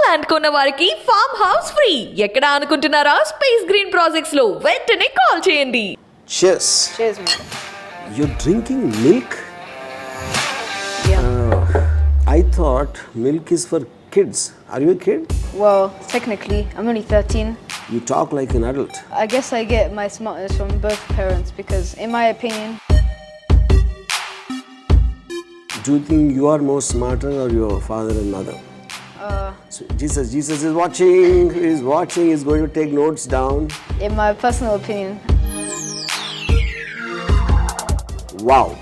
Land కొన్న వారికి farm house free. ఎక్కడ అనుకుంటున్నారా? స్పేస్ గ్రీన్ ప్రాజెక్ట్స్ లో వెంటనే కాల్ చేయండి. Cheers. Cheers, man. You're drinking milk? Yeah. I thought milk is for kids. Are you a kid? Well, technically, I'm only 13. You talk like an adult. I guess I get my smartness from both parents because, in my opinion, Do you think you are more smarter or your father and mother? So Jesus is watching, he's going to take notes down. in my personal opinion, Wow,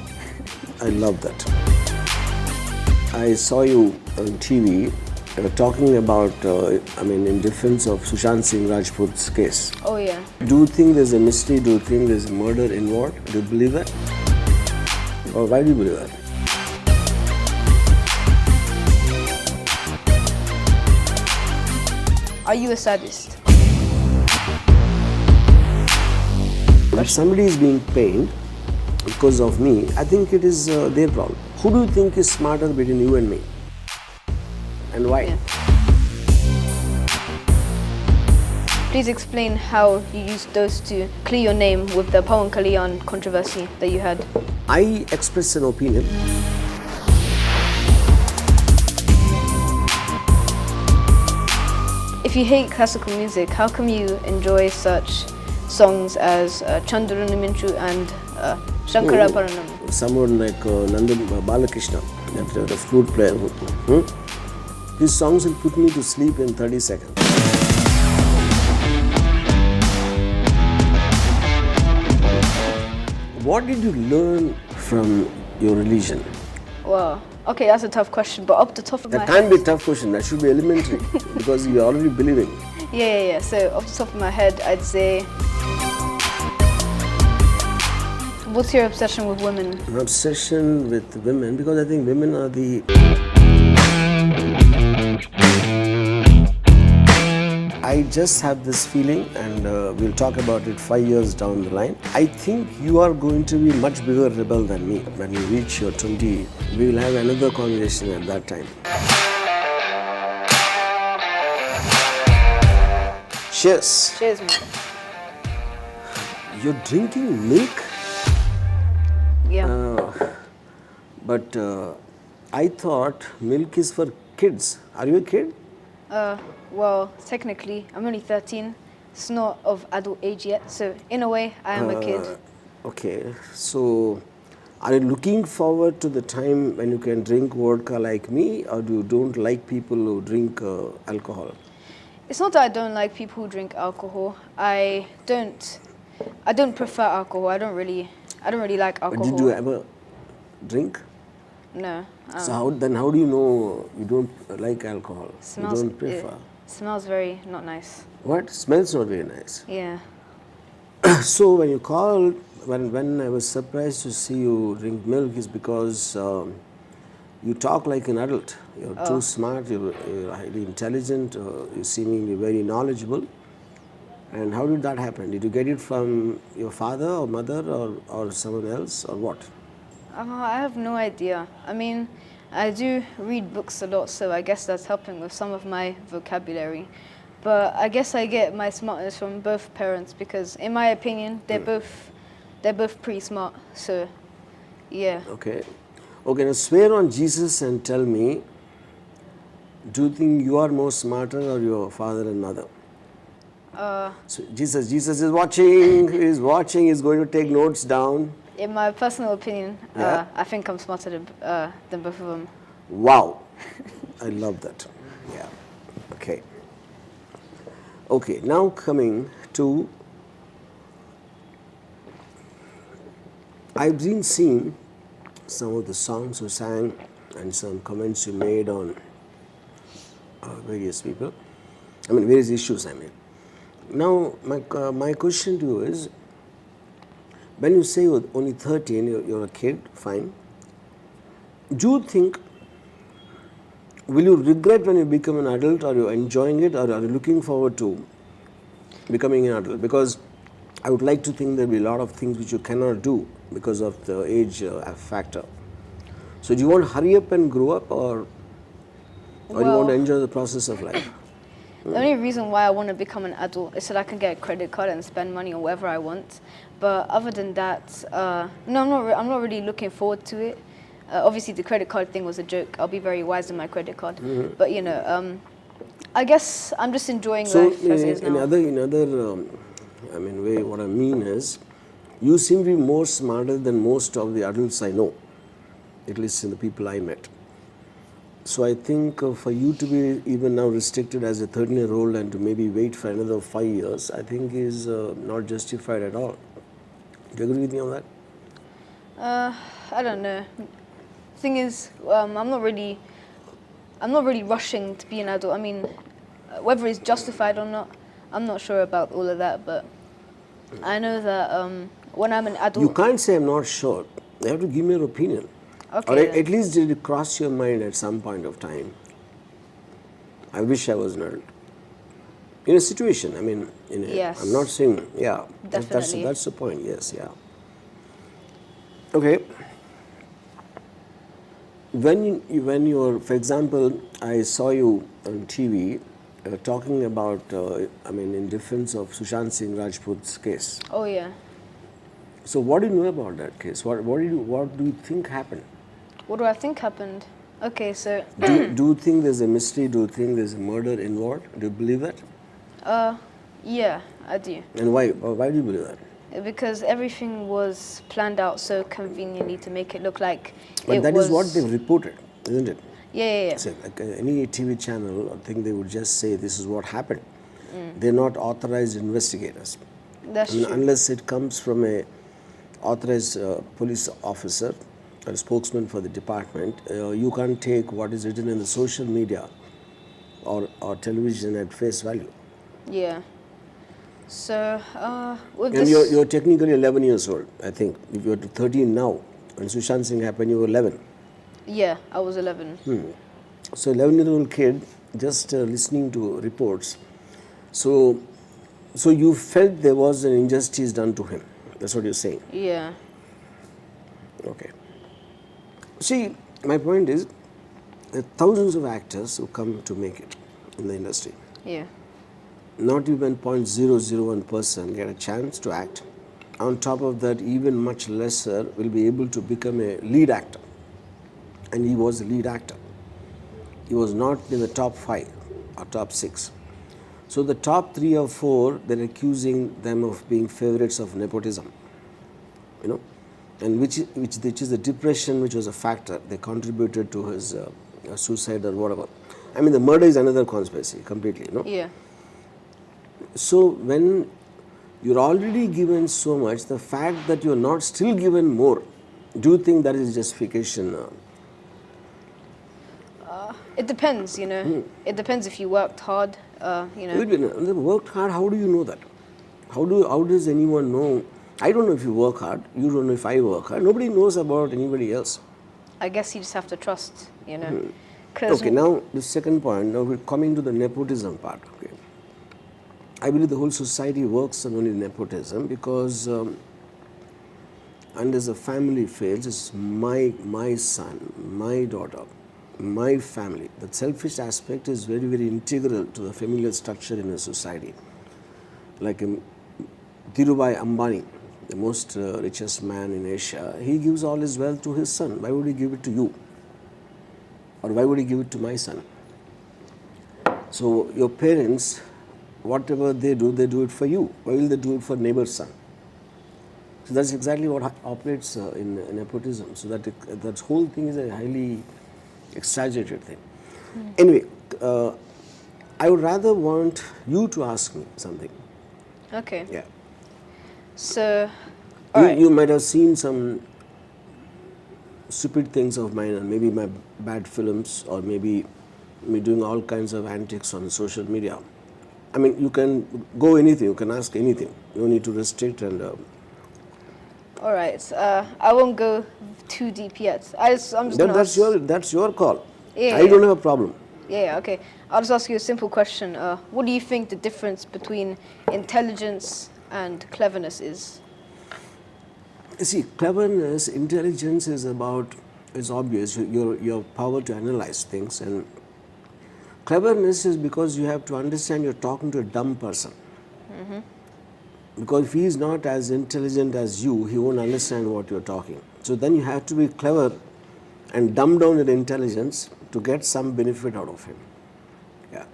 I love that. I saw you on TV talking about, in defense of Sushant Singh Rajput's case. oh yeah. Do you think there's a mystery? Do you think there's murder involved? Do you believe that? Or why do you believe that? Are you a sadist? If somebody is being pained because of me, I think it is their problem. Who do you think is smarter between you and me? And why? Yeah. Please explain how you used those to clear your name with the Pawan Kalyan controversy that you had. I express an opinion. If you hate classical music, how come you enjoy such songs as Chandranu Minchu and Shankara Paranam? Someone like Nandan Balakrishna, the flute player. His songs will put me to sleep in 30 seconds. What did you learn from your religion? Wow. Okay, that's a tough question, but up the top of That my can't head, be a tough question. That should be elementary because you're already believing. yeah. So off the top of my head, I'd say, what's your obsession with women? An obsession with women because I think women are the. I just have this feeling, and we'll talk about it 5 years down the line. I think you are going to be much bigger rebel than me. When you reach your 20, we will have another conversation at that time. Cheers. Cheers, man. You're drinking milk? Yeah. But I thought milk is for kids. Are you a kid? Well, technically, I'm only 13. It's not of adult age yet, so in a way, I am a kid. Okay, so are you looking forward to the time when you can drink vodka like me, or do you don't like people who drink alcohol? It's not that I don't like people who drink alcohol. I don't prefer alcohol. I don't really like But alcohol. did you ever drink? No. So how do you know you don't like alcohol? You don't prefer. It smells very not nice. What? Smells not very nice. Yeah. So when you called, when I was surprised to see you drink milk is because you talk like an adult. You're too smart, you're highly intelligent, you're seemingly very knowledgeable. And how did that happen? Did you get it from your father or mother or someone else or what? I have no idea. I mean, I do read books a lot, so I guess that's helping with some of my vocabulary. But I guess I get my smartness from both parents because, in my opinion, they're both pretty smart. So, yeah. Okay, now swear on Jesus and tell me, do you think you are more smarter or your father and mother? So Jesus is watching, he's going to take notes down. In my personal opinion, Yeah. I think I'm smarter than both of them. Wow, I love that. Yeah, okay, now coming to, I've been seeing some of the songs you sang and some comments you made on various people, various issues Now, my question to you is, when you say you're only 13, you're a kid, fine. Do you think, will you regret when you become an adult, or you're enjoying it, or are you looking forward to becoming an adult? Because I would like to think there'll be a lot of things which you cannot do because of the age factor. So do you want to hurry up and grow up, or you want Well- to enjoy the process of life? The only reason why I want to become an adult is so that I can get a credit card and spend money on whatever I want. But other than that, no, I'm not really looking forward to it. Obviously, the credit card thing was a joke. I'll be very wise in my credit card. But you know, I guess I'm just enjoying So life as it is in now. other I mean way, what I mean is, you seem to be more smarter than most of the adults I know, at least in the people I met. So I think for you to be even now restricted as a 13-year-old and to maybe wait for another 5 years, I think is not justified at all. Do you agree with me on that? I don't know. Thing is, I'm not really rushing to be an adult. I mean, whether it's justified or not, I'm not sure about all of that. But I know that when I'm an adult, You can't say I'm not sure. You have to give me your opinion. Okay, Or then. at least did it cross your mind at some point of time? I wish I was an adult. In a situation, I mean, Yes. I'm not saying, yeah, Definitely. that's the point, yes, yeah. Okay. When you're, for example, I saw you on TV talking about, in defense of Sushant Singh Rajput's case. oh yeah. So what do you know about that case? What do you think happened? What do I think happened? Okay, so Do you think there's a mystery? Do you think there's a murder involved? Do you believe that? yeah, I do. And why? Why do you believe that? Because everything was planned out so conveniently to make it look like But it that was. is what they've reported, isn't it? Yeah. So, like any TV channel, I think they would just say this is what happened. They're not authorized investigators. That's true. Unless it comes from a authorized police officer or a spokesman for the department, you can't take what is written in the social media or television at face value. Yeah. So with And this, you're technically 11 years old, I think. If you're 13 now, when Sushant Singh happened, you were 11. yeah, I was 11. So 11-year-old kid just listening to reports. So you felt there was an injustice done to him. That's what you're saying. Yeah. Okay. See, my point is, there are thousands of actors who come to make it in the industry. Yeah. Not even 0.001% get a chance to act. On top of that, even much lesser will be able to become a lead actor. And he was a lead actor. He was not in the top 5 or top 6. So the top 3 or 4, they're accusing them of being favorites of nepotism. And which is the depression, which was a factor. They contributed to his suicide or whatever. I mean, the murder is another conspiracy completely, Yeah. So when you're already given so much, the fact that you're not still given more, do you think that is justification? It depends, It depends if you worked hard, Wait, they worked hard, how do you know that? How does anyone know? I don't know if you work hard, you don't know if I work hard, nobody knows about anybody else. I guess you just have to trust, 'Cause Okay, now the second point, now we're coming to the nepotism part. Okay, I believe the whole society works on only nepotism because unless the family fails, it's my son, my daughter, my family. The selfish aspect is very, very integral to the familial structure in a society. Like Dhirubhai Ambani, the most richest man in Asia, he gives all his wealth to his son. Why would he give it to you? Or why would he give it to my son? So your parents, whatever they do it for you. Why will they do it for neighbor's son? So that's exactly what operates in nepotism. So that whole thing is a highly exaggerated thing. Anyway, I would rather want you to ask me something. Okay. Yeah. So, all right. You might have seen some stupid things of mine, and maybe my bad films, or maybe me doing all kinds of antics on social media. I mean, you can go anything, you can ask anything. You don't need to restrict and. All right. I won't go too deep yet. I'm just gonna That's your call. Yeah, I don't have a problem. Yeah. Okay. I'll just ask you a simple question. What do you think the difference between intelligence and cleverness is? You see, cleverness, intelligence is about It's obvious, your power to analyze things. And cleverness is because you have to understand you're talking to a dumb person. Because if he is not as intelligent as you, he won't understand what you're talking. So then you have to be clever and dumb down your intelligence to get some benefit out of him. Yeah.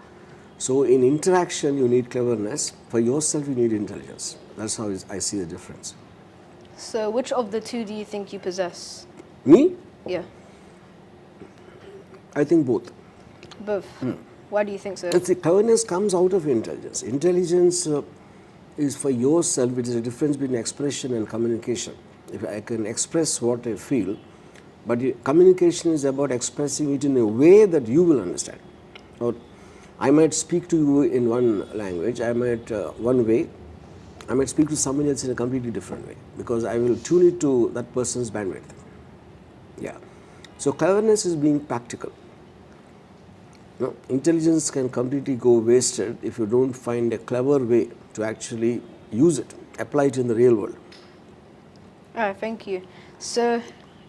So in interaction, you need cleverness. For yourself, you need intelligence. That's how I see the difference. So which of the two do you think you possess? Me? Yeah, I think both. both. Why do you think so? Let's see, cleverness comes out of intelligence. Intelligence is for yourself. It is a difference between expression and communication. If I can express what I feel, but communication is about expressing it in a way that you will understand. Or I might speak to you in one language, I might one way, I might speak to someone else in a completely different way, because I will tune it to that person's bandwidth. Yeah. So cleverness is being practical. No, intelligence can completely go wasted if you don't find a clever way to actually use it, apply it in the real world. All right, thank you. So,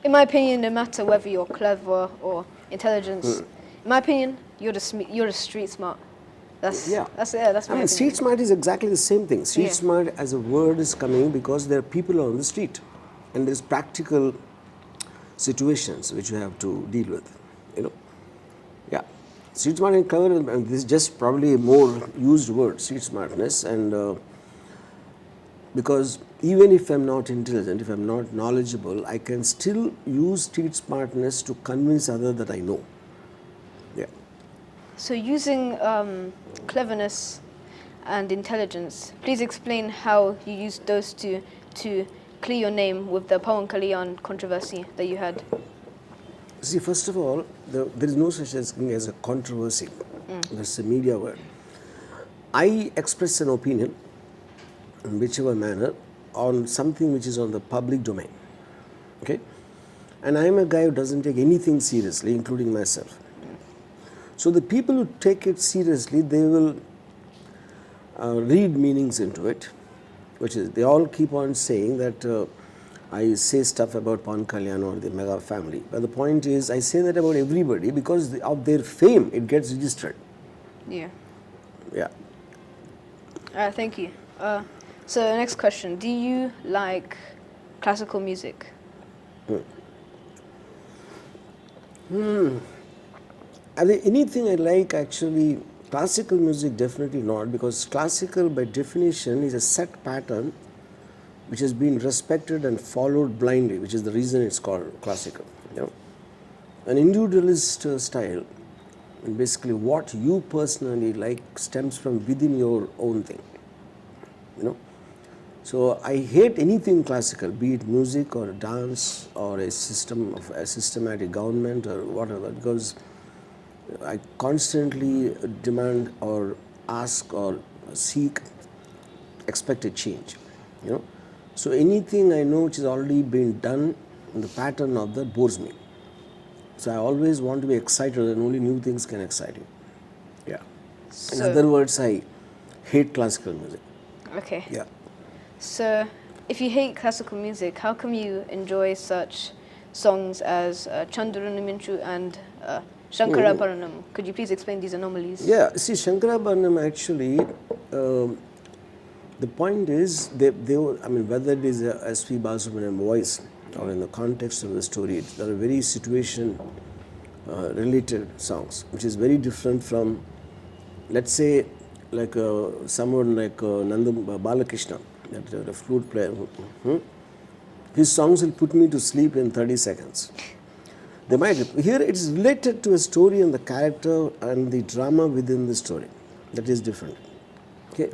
in my opinion, no matter whether you're clever or intelligence, in my opinion, you're the street smart. That's my opinion. Street smart is exactly the same thing. Street smart as a word is coming because there are people on the street, and there's practical situations which you have to deal with. Yeah. Street smart and clever, and this is just probably a more used word, street smartness, and because even if I'm not intelligent, if I'm not knowledgeable, I can still use street smartness to convince others that I know. Yeah. So using cleverness and intelligence, please explain how you used those two to clear your name with the Pawan Kalyan controversy that you had. See, first of all, there is no such thing as a controversy. That's a media word. I express an opinion in whichever manner on something which is on the public domain. Okay? And I am a guy who doesn't take anything seriously, including myself. So the people who take it seriously, they will read meanings into it, which is, they all keep on saying that I say stuff about Pawan Kalyan or the mega family. But the point is, I say that about everybody because of their fame, it gets registered. Yeah. Yeah. All right, thank you. So the next question, do you like classical music? Anything I like, actually, classical music definitely not, because classical by definition is a set pattern which has been respected and followed blindly, which is the reason it's called classical. An individualist style, and basically what you personally like, stems from within your own thing. So I hate anything classical, be it music or dance or a systematic government or whatever, because I constantly demand or ask or seek expected change. So anything I know which has already been done in the pattern of that bores me. So I always want to be excited, and only new things can excite you. Yeah. In other words, I hate classical music. Okay. Yeah. So if you hate classical music, how come you enjoy such songs as Chandurana Minchu and Shankaraparanam? Could you please explain these anomalies? Yeah. See, Shankaraparanam actually, the point is, they were, whether it is a S.P. Balasubramanian voice or in the context of the story, there are very situation related songs, which is very different from, let's say, like someone like Nandam Balakrishna, the flute player. His songs will put me to sleep in 30 seconds. They might. Here it is related to a story and the character and the drama within the story. That is different. Okay.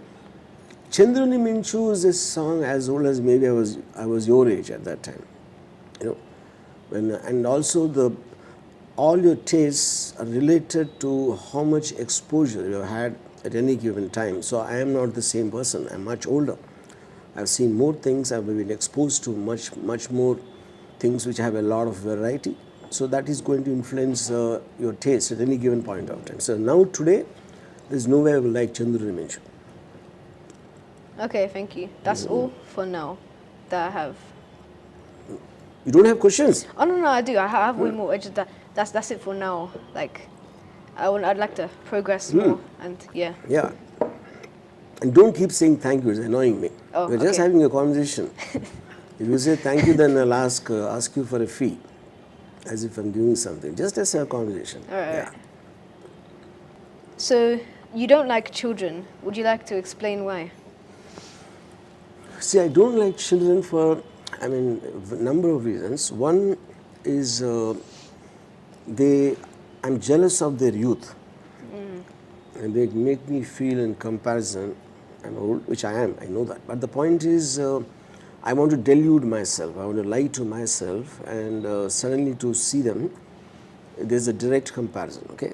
Chandrani Minchu is a song as old as maybe I was your age at that time. And also all your tastes are related to how much exposure you have had at any given time. So I am not the same person. I'm much older. I've seen more things. I've been exposed to much more things which have a lot of variety. So that is going to influence your taste at any given point of time. So now today, there's no way I will like Chandrani Minchu. Okay, thank you. That's all for now that I have. You don't have questions? Oh no, I do. I have way more. It's just that's it for now. Like, I'd like to progress more, and yeah. Yeah. And don't keep saying thank you, it's annoying me. Oh, We're just okay. having a conversation. If you say thank you, then I'll ask you for a fee, as if I'm doing something. Just as a conversation. All right. Yeah. So you don't like children. Would you like to explain why? See, I don't like children for, a number of reasons. One is I'm jealous of their youth. And they make me feel in comparison, I'm old, which I am, I know that. But the point is, I want to delude myself, I want to lie to myself, and suddenly to see them, there's a direct comparison, okay?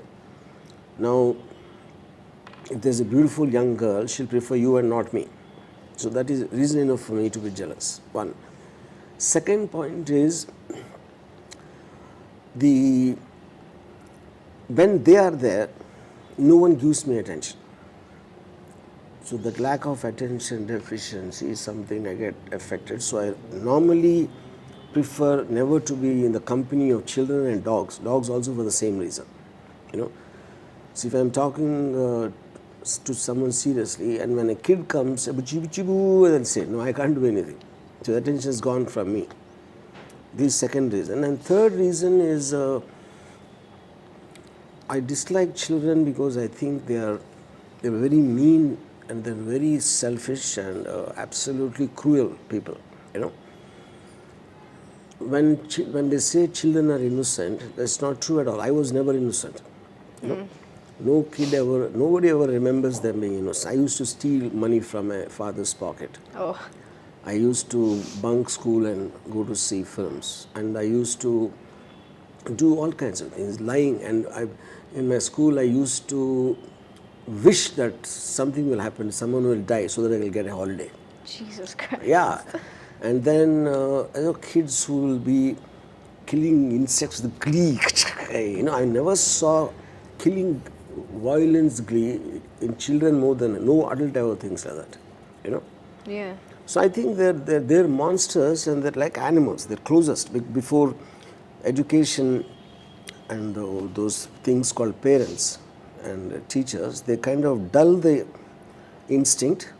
Now, if there's a beautiful young girl, she'll prefer you and not me. So that is reason enough for me to be jealous, one. Second point is, when they are there, no one gives me attention. So that lack of attention deficiency is something I get affected. So I normally prefer never to be in the company of children and dogs. Dogs also for the same reason, you know. So if I'm talking to someone seriously, and when a kid comes, "Buchi, buchi, boo," and say, no, I can't do anything. So the attention is gone from me. This is second reason. And third reason is I dislike children because I think they're very mean and they're very selfish and absolutely cruel people, you know. When they say children are innocent, that's not true at all. I was never innocent, you know. Nobody ever remembers them being innocent. I used to steal money from my father's pocket. Oh. I used to bunk school and go to see films, and I used to do all kinds of things, lying. And in my school, I used to wish that something will happen, someone will die, so that I will get a holiday. Jesus Christ. Yeah, and then kids who will be killing insects with glee. You know, I never saw killing violence glee in children more than no adult ever thinks like that. You know. Yeah. So I think they're monsters, and they're like animals. They're closest before education and those things called parents and teachers. They kind of dull the instinct,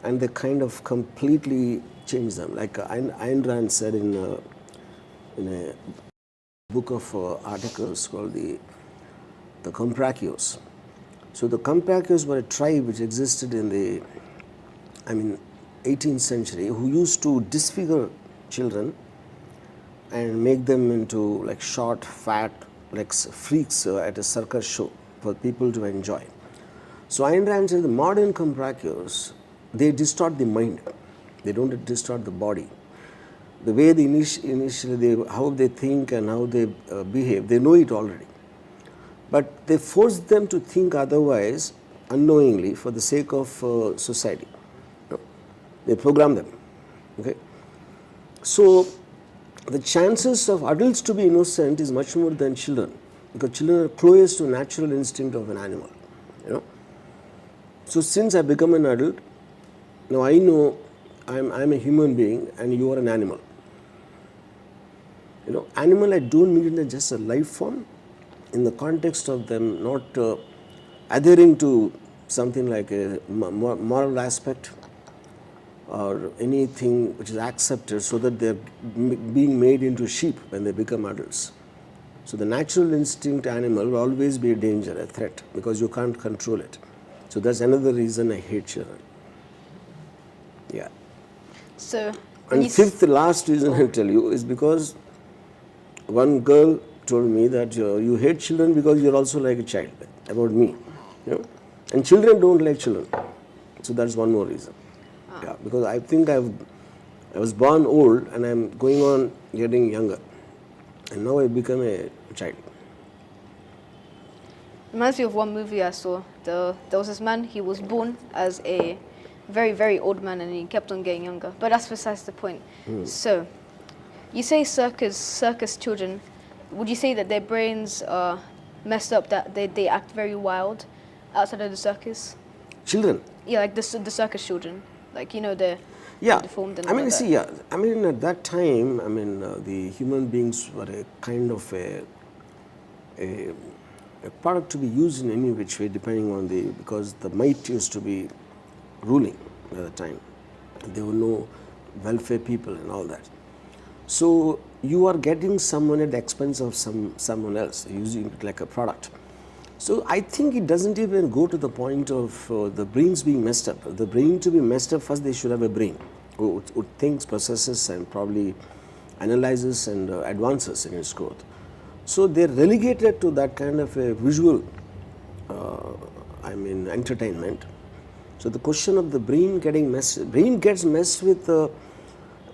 and they kind of completely change them. Like Ayn Rand said in a book of articles called the Comprachos. So the Comprachos were a tribe which existed in the 18th century, who used to disfigure children and make them into like short, fat, like freaks at a circus show for people to enjoy. So Ayn Rand said the modern Comprachos, they distort the mind. They don't distort the body. The way they initially how they think and how they behave, they know it already. But they force them to think otherwise unknowingly for the sake of society. They program them. Okay. So the chances of adults to be innocent is much more than children, because children are closest to natural instinct of an animal. You know. So since I become an adult, now I know I'm a human being and you are an animal. You know, animal, I don't mean it as just a life form in the context of them not adhering to something like a moral aspect or anything which is accepted, so that they're being made into sheep when they become adults. So the natural instinct animal will always be a danger, a threat, because you can't control it. So that's another reason I hate children. Yeah. So. And fifth, last reason I'll tell you is because one girl told me that you hate children because you're also like a child, about me. You know? And children don't like children. So that's one more reason. Yeah, because I think I was born old and I'm going on getting younger. And now I become a child. Reminds me of one movie I saw. There was this man, he was born as a very, very old man and he kept on getting younger. But that's besides the point. So, you say circus children, would you say that their brains are messed up, that they act very wild outside of the circus? Children? Yeah, like the circus children. Like, you know, Yeah, deformed and I mean, all that. see, yeah, I mean, at that time, I mean, the human beings were a kind of a, a product to be used in any which way, depending on because the might used to be ruling at the time. There were no welfare people and all that. So you are getting someone at the expense of someone else, using it like a product. So I think it doesn't even go to the point of the brains being messed up. The brain to be messed up, first they should have a brain who thinks, processes, and probably analyzes and advances in its growth. So they're relegated to that kind of a visual, entertainment. So the question of the brain gets messed with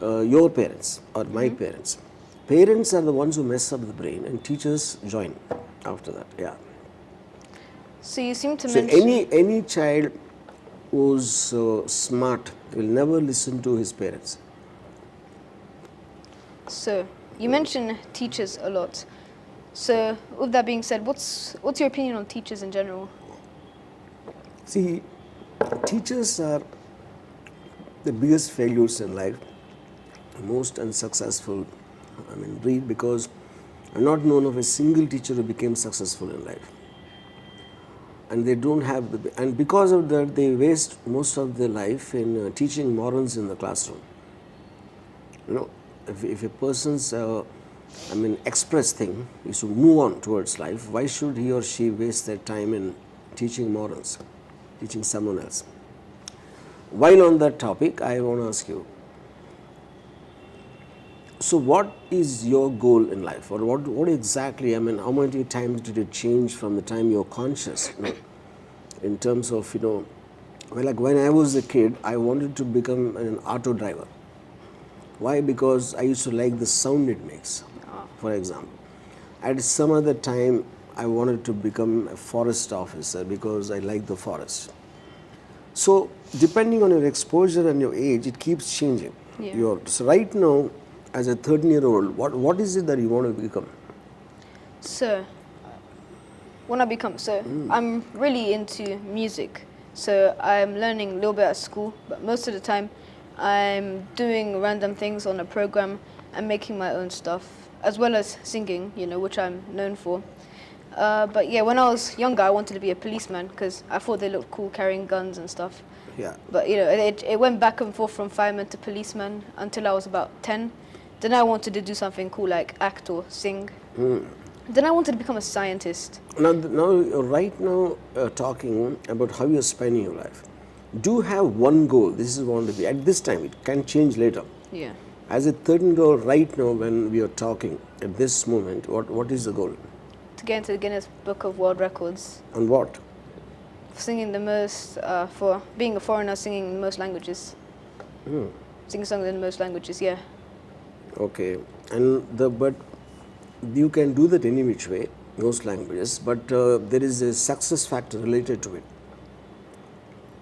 your parents or my parents. Parents are the ones who mess up the brain, and teachers join after that. Yeah. So you seem to So mention. any child who's smart will never listen to his parents. So you mention teachers a lot. So with that being said, what's your opinion on teachers in general? See, teachers are the biggest failures in life, most unsuccessful, breed, because I'm not known of a single teacher who became successful in life. And they don't have and because of that, they waste most of their life in teaching morals in the classroom. You know, if a person's express thing is to move on towards life, why should he or she waste their time in teaching morals, teaching someone else? While on that topic, I want to ask you, so what is your goal in life, or what exactly, how many times did it change from the time you're conscious, in terms of, like when I was a kid, I wanted to become an auto driver. Why? Because I used to like the sound it makes, for example. At some other time, I wanted to become a forest officer because I like the forest. So, depending on your exposure and your age, it keeps changing. Yeah. So right now, as a 13-year-old, what is it that you want to become? So when I become I'm really into music. So I'm learning a little bit at school, but most of the time I'm doing random things on a program and making my own stuff, as well as singing, which I'm known for. But yeah, when I was younger, I wanted to be a policeman because I thought they looked cool carrying guns and stuff. Yeah. But it went back and forth from fireman to policeman until I was about 10. Then I wanted to do something cool like act or sing. Then I wanted to become a scientist. Now, right now, talking about how you're spending your life. Do you have one goal? This is want to be at this time. It can change later. Yeah. As a 13-year-old, right now, when we are talking at this moment, what is the goal? To get into the Guinness Book of World Records. On what? Singing the most, for being a foreigner, singing in most languages. Singing songs in most languages, yeah. Okay, but you can do that any which way, most languages, but there is a success factor related to it.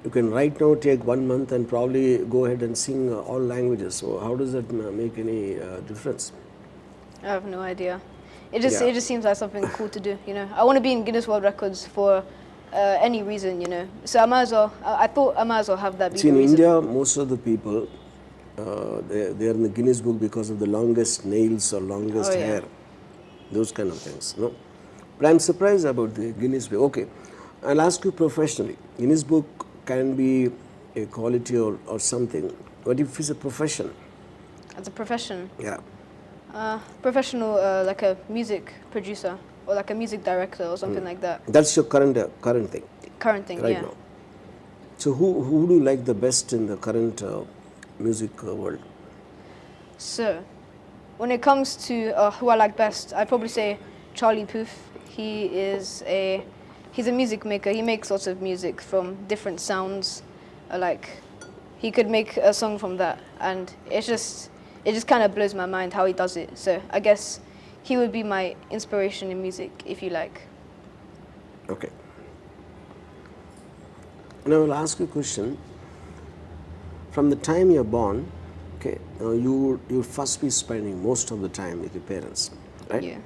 You can right now take 1 month and probably go ahead and sing all languages. So how does that make any difference? I have no idea. It just seems like something cool to do, I want to be in Guinness World Records for any reason, So I might as well, I thought I might as well have that be See, the in reason. India, most of the people, they are in the Guinness Book because of the longest nails or longest Oh, yeah. hair. Those kind of things, no? But I'm surprised about the Guinness Book. Okay, I'll ask you professionally. Guinness Book can be a quality or something, but if it's a profession? As a profession? Yeah. Professional, like a music producer or like a music director or something like that. That's your current thing? Current thing, right yeah. now. So who do you like the best in the current music world? So, when it comes to who I like best, I'd probably say Charlie Puth. He's a music maker. He makes lots of music from different sounds. He could make a song from that, and it just kind of blows my mind how he does it. So I guess he would be my inspiration in music, if you like. Okay. And I will ask you a question. From the time you're born, okay, you'll first be spending most of the time with your parents, right? Yeah.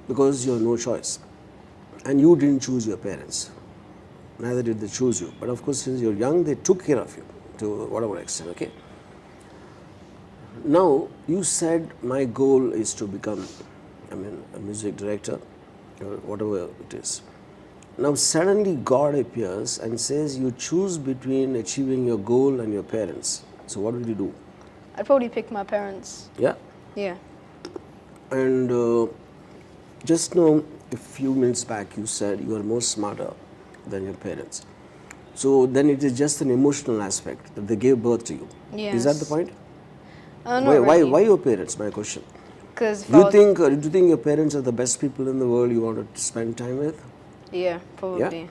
Because you have no choice. And you didn't choose your parents. Neither did they choose you. But of course, since you're young, they took care of you to whatever extent, okay? Now, you said my goal is to become, a music director, or whatever it is. Now, suddenly God appears and says you choose between achieving your goal and your parents. So, what will you do? I'd probably pick my parents. Yeah? Yeah. And just now, a few minutes back, you said you are more smarter than your parents. So, then it is just an emotional aspect that they gave birth to you. Is that the Yes. point? Not Why really. your parents? My question. Because Do you think your parents are the best people in the world you wanted to spend time with? Yeah, probably. Yeah?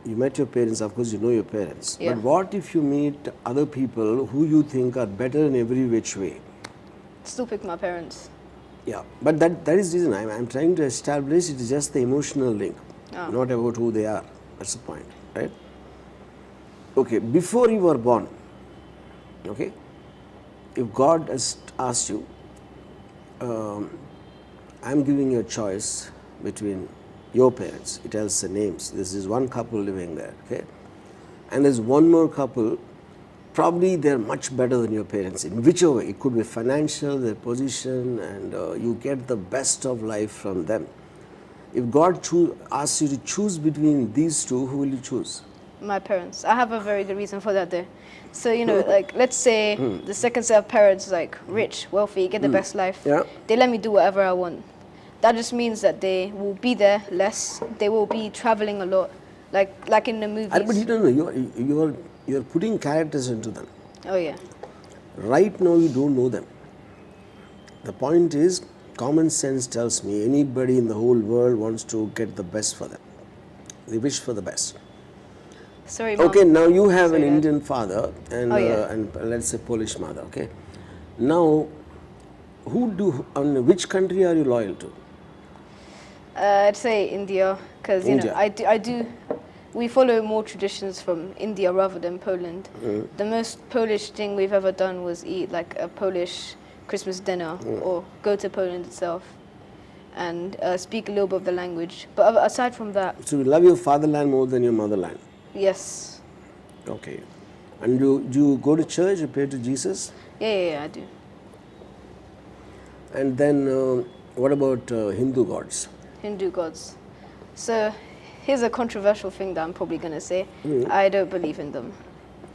You met your parents, of course you know your parents. Yeah. But what if you meet other people who you think are better in every which way? Still pick my parents. Yeah, but that is the reason I'm trying to establish it is just the emotional link, not about who they are. That's the point, right? Okay, before you were born, okay, if God has asked you, I'm giving you a choice between your parents, it tells the names, this is one couple living there, okay, and there's one more couple, probably they're much better than your parents in whichever way. It could be financial, their position, and you get the best of life from them. If God asks you to choose between these two, who will you choose? My parents. I have a very good reason for that, though. So, like, let's say the second set of parents, like, rich, wealthy, get the best life. Yeah. They let me do whatever I want. That just means that they will be there less. They will be traveling a lot, like in the movies. But you don't know, you're putting characters into them. Oh, yeah. Right now you don't know them. The point is, common sense tells me anybody in the whole world wants to get the best for them. They wish for the best. Sorry, Mom. Okay, now you have an Sorry, Dad. Indian father and, Oh, yeah. and let's say Polish mother, okay? Now, which country are you loyal to? I'd say India, because, India. we follow more traditions from India rather than Poland. The most Polish thing we've ever done was eat like a Polish Christmas dinner or go to Poland itself and speak a little bit of the language. But aside from that, So you love your fatherland more than your motherland. yes. Okay. And do you go to church, you pray to Jesus? Yeah, I do. And then what about Hindu gods? Hindu gods. So here's a controversial thing that I'm probably going to say. I don't believe in them.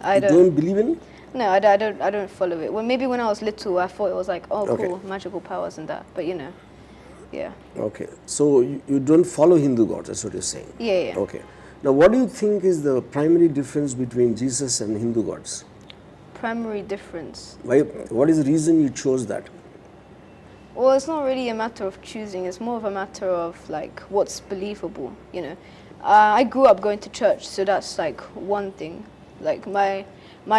I You don't believe in? No, I don't follow it. Well, maybe when I was little, I thought it was like, oh, Okay. cool, magical powers and that. But yeah. Okay. So you don't follow Hindu gods, that's what you're saying? Yeah. Okay. Now what do you think is the primary difference between Jesus and Hindu gods? Primary difference. What is the reason you chose that? Well, it's not really a matter of choosing. It's more of a matter of like what's believable. I grew up going to church, so that's like one thing. Like my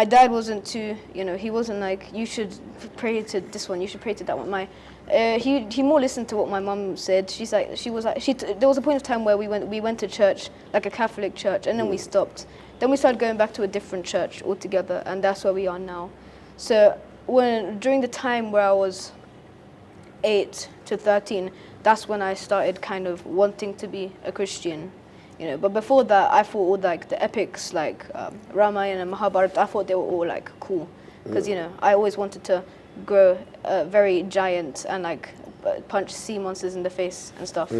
dad wasn't too. He wasn't like you should pray to this one, you should pray to that one. He more listened to what my mum said. There was a point of time where we went to church, like a Catholic church, and then we stopped. Then we started going back to a different church altogether, and that's where we are now. So during the time where I was 8 to 13, that's when I started kind of wanting to be a Christian. But before that, I thought all like the epics, like Ramayana and Mahabharata, I thought they were all like cool, because I always wanted to grow very giant and like punch sea monsters in the face and stuff.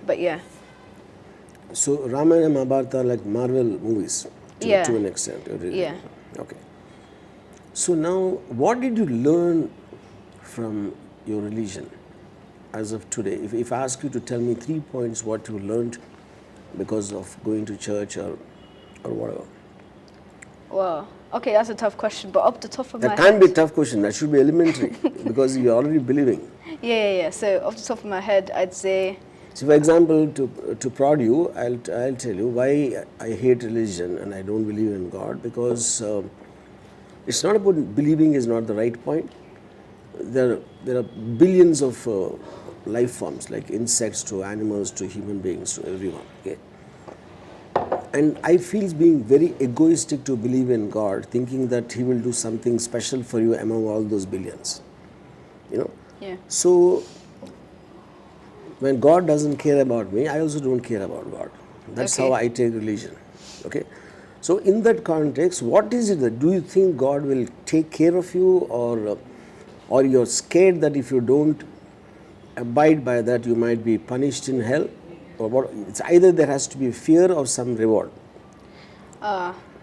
But yeah. So Ramayana and Mahabharata are like Marvel movies to an extent. Yeah. Okay. So now, what did you learn from your religion as of today? If I ask you to tell me 3 points what you learned because of going to church or whatever. Well, okay, that's a tough question, but up the top of That my can't head. be a tough question. That should be elementary because you're already believing. Yeah. So off the top of my head, I'd say. So, for example, to prod you, I'll tell you why I hate religion and I don't believe in God, because it's not about believing is not the right point. There are billions of life forms, like insects to animals to human beings to everyone. Okay, and I feel it's being very egoistic to believe in God, thinking that He will do something special for you among all those billions. Yeah. So when God doesn't care about me, I also don't care about God. That's Okay. how I take religion. Okay. So in that context, what is it that do you think God will take care of you, or or you're scared that if you don't abide by that, you might be punished in hell? Or what? It's either there has to be fear or some reward.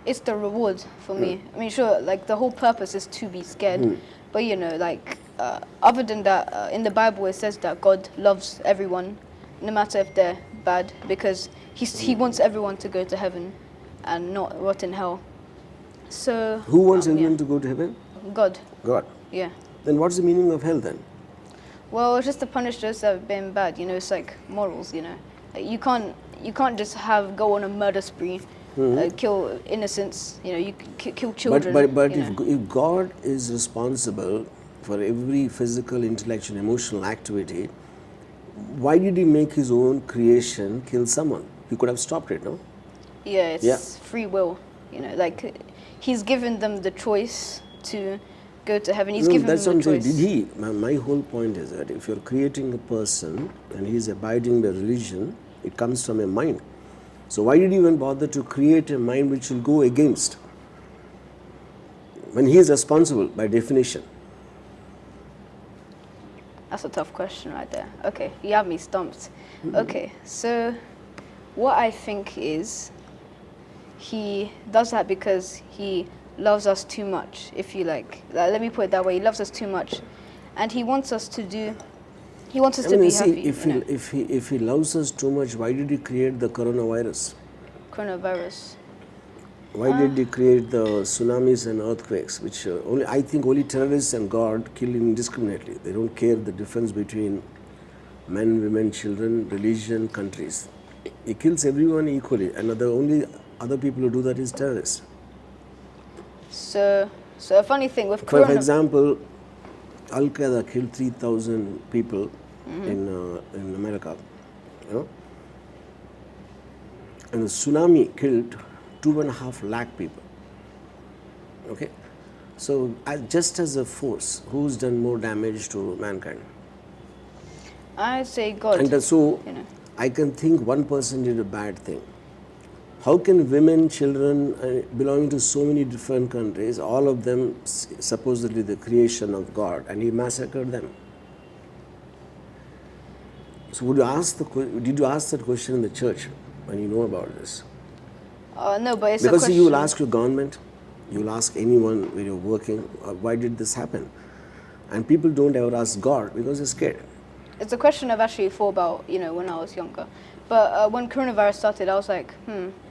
It's the reward for me. I mean, sure, like the whole purpose is to be scared, but you know, like other than that, in the Bible it says that God loves everyone, no matter if they're bad, because he wants everyone to go to heaven and not rot in hell. So Who wants everyone yeah. to go to heaven? God. God. Yeah. Then what's the meaning of hell then? Well, it's just to punish those that have been bad. You know, it's like morals. You know, like you can't just go on a murder spree, kill innocents. You know, you kill children. But you know. if God is responsible for every physical, intellectual, emotional activity, why did He make His own creation kill someone? He could have stopped it, no? Yeah, it's Yeah. free will. You know, like He's given them the choice to go to heaven. He's given that's them what the I'm saying. choice. Did He? My whole point is that if you're creating a person and he's abiding by religion, it comes from a mind. So why did He even bother to create a mind which will go against? When He is responsible by definition. That's a tough question right there. Okay, you have me stumped. Okay, so what I think is He does that because He loves us too much, if you like. Let me put it that way. He loves us too much. And He wants us to be happy. If He loves us too much, why did He create the coronavirus? Coronavirus. Why did He create the tsunamis and earthquakes, which I think only terrorists and God kill indiscriminately. They don't care the difference between men, women, children, religion, countries. He kills everyone equally, and the only other people who do that is terrorists. So a funny thing with For corona. example, Al Qaeda killed 3,000 people in America, you know, and the tsunami killed 2.5 lakh people. Okay, so just as a force, who's done more damage to mankind? I'd say God. And so you know. I can think one person did a bad thing. How can women, children belonging to so many different countries, all of them supposedly the creation of God, and He massacred them? So did you ask that question in the church when you know about this? No, but it's Because a question. you will ask your government, you will ask anyone when you're working, why did this happen? And people don't ever ask God because they're scared. It's a question I've actually thought about, you know, when I was younger. But when coronavirus started, I was like,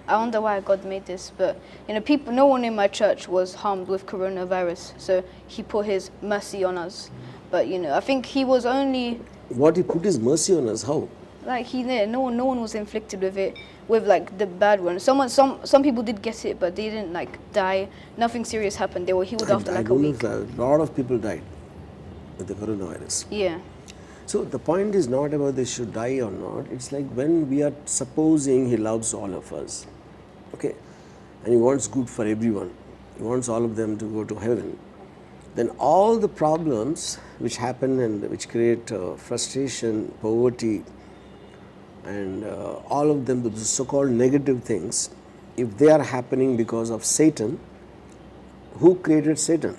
I wonder why God made this. But you know, no one in my church was harmed with coronavirus, so He put His mercy on us. But you know, I think He was only What He put His mercy on us, how? like no one was inflicted with it, with like the bad one. Some people did get it, but they didn't like die. Nothing serious happened. They were healed after like a week. A lot of people died with the coronavirus. Yeah. So the point is not about they should die or not. It's like when we are supposing He loves all of us, okay, and He wants good for everyone. He wants all of them to go to heaven. Then all the problems which happen and which create frustration, poverty, and all of them, the so-called negative things, if they are happening because of Satan, who created Satan?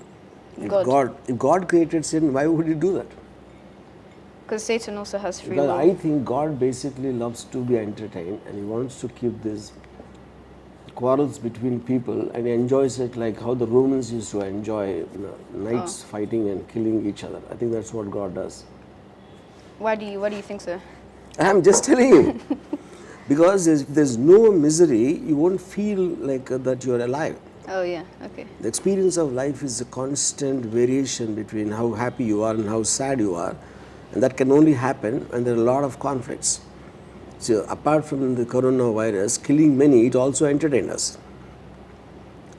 God. If God created Satan, why would He do that? Because Satan also has free Because will. I think God basically loves to be entertained, and He wants to keep these quarrels between people, and He enjoys it like how the Romans used to enjoy knights fighting and killing each other. I think that's what God does. Why do you think so? I'm just telling you. Because if there's no misery, you won't feel like that you're alive. Oh yeah, okay. The experience of life is a constant variation between how happy you are and how sad you are. And that can only happen when there are a lot of conflicts. So apart from the coronavirus killing many, it also entertained us.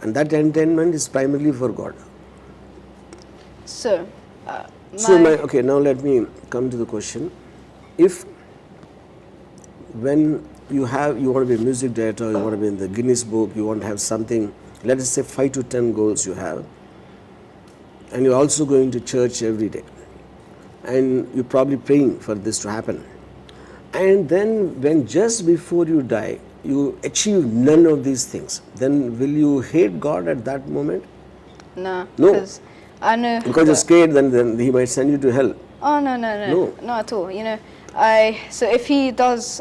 And that entertainment is primarily for God. So, Okay, now let me come to the question. If when you want to be a music director, you want to be in the Guinness Book, you want to have something, let us say 5 to 10 goals you have, and you're also going to church every day, and you're probably praying for this to happen. And then when just before you die, you achieve none of these things, then will you hate God at that moment? no, No. because I know. Because you're scared, then he might send you to hell. Oh no, not at all. You know, so if he does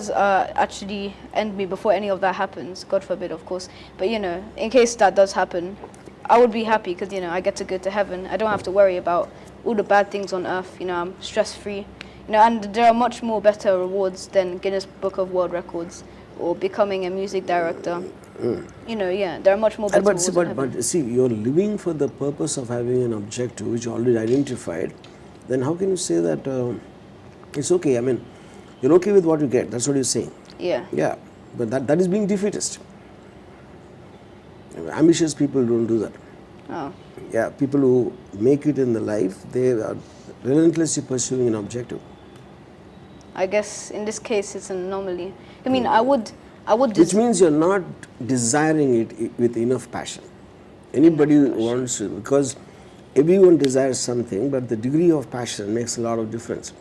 actually end me before any of that happens, God forbid, of course. But you know, in case that does happen, I would be happy because you know I get to go to heaven. I don't have to worry about all the bad things on earth. You know, I'm stress free. You know, and there are much more better rewards than Guinness Book of World Records or becoming a music director. You know, yeah, there are much more better rewards in heaven. But see, you're living for the purpose of having an objective which you already identified. Then how can you say that it's okay? I mean, you're okay with what you get. That's what you're saying. Yeah. Yeah, but that is being defeatist. Ambitious people don't do that. Oh. Yeah, people who make it in the life, they are relentlessly pursuing an objective. I guess in this case it's an anomaly. I mean, I would. Which means you're not desiring it with enough passion. Anybody wants to, because everyone desires something, but the degree of passion makes a lot of difference.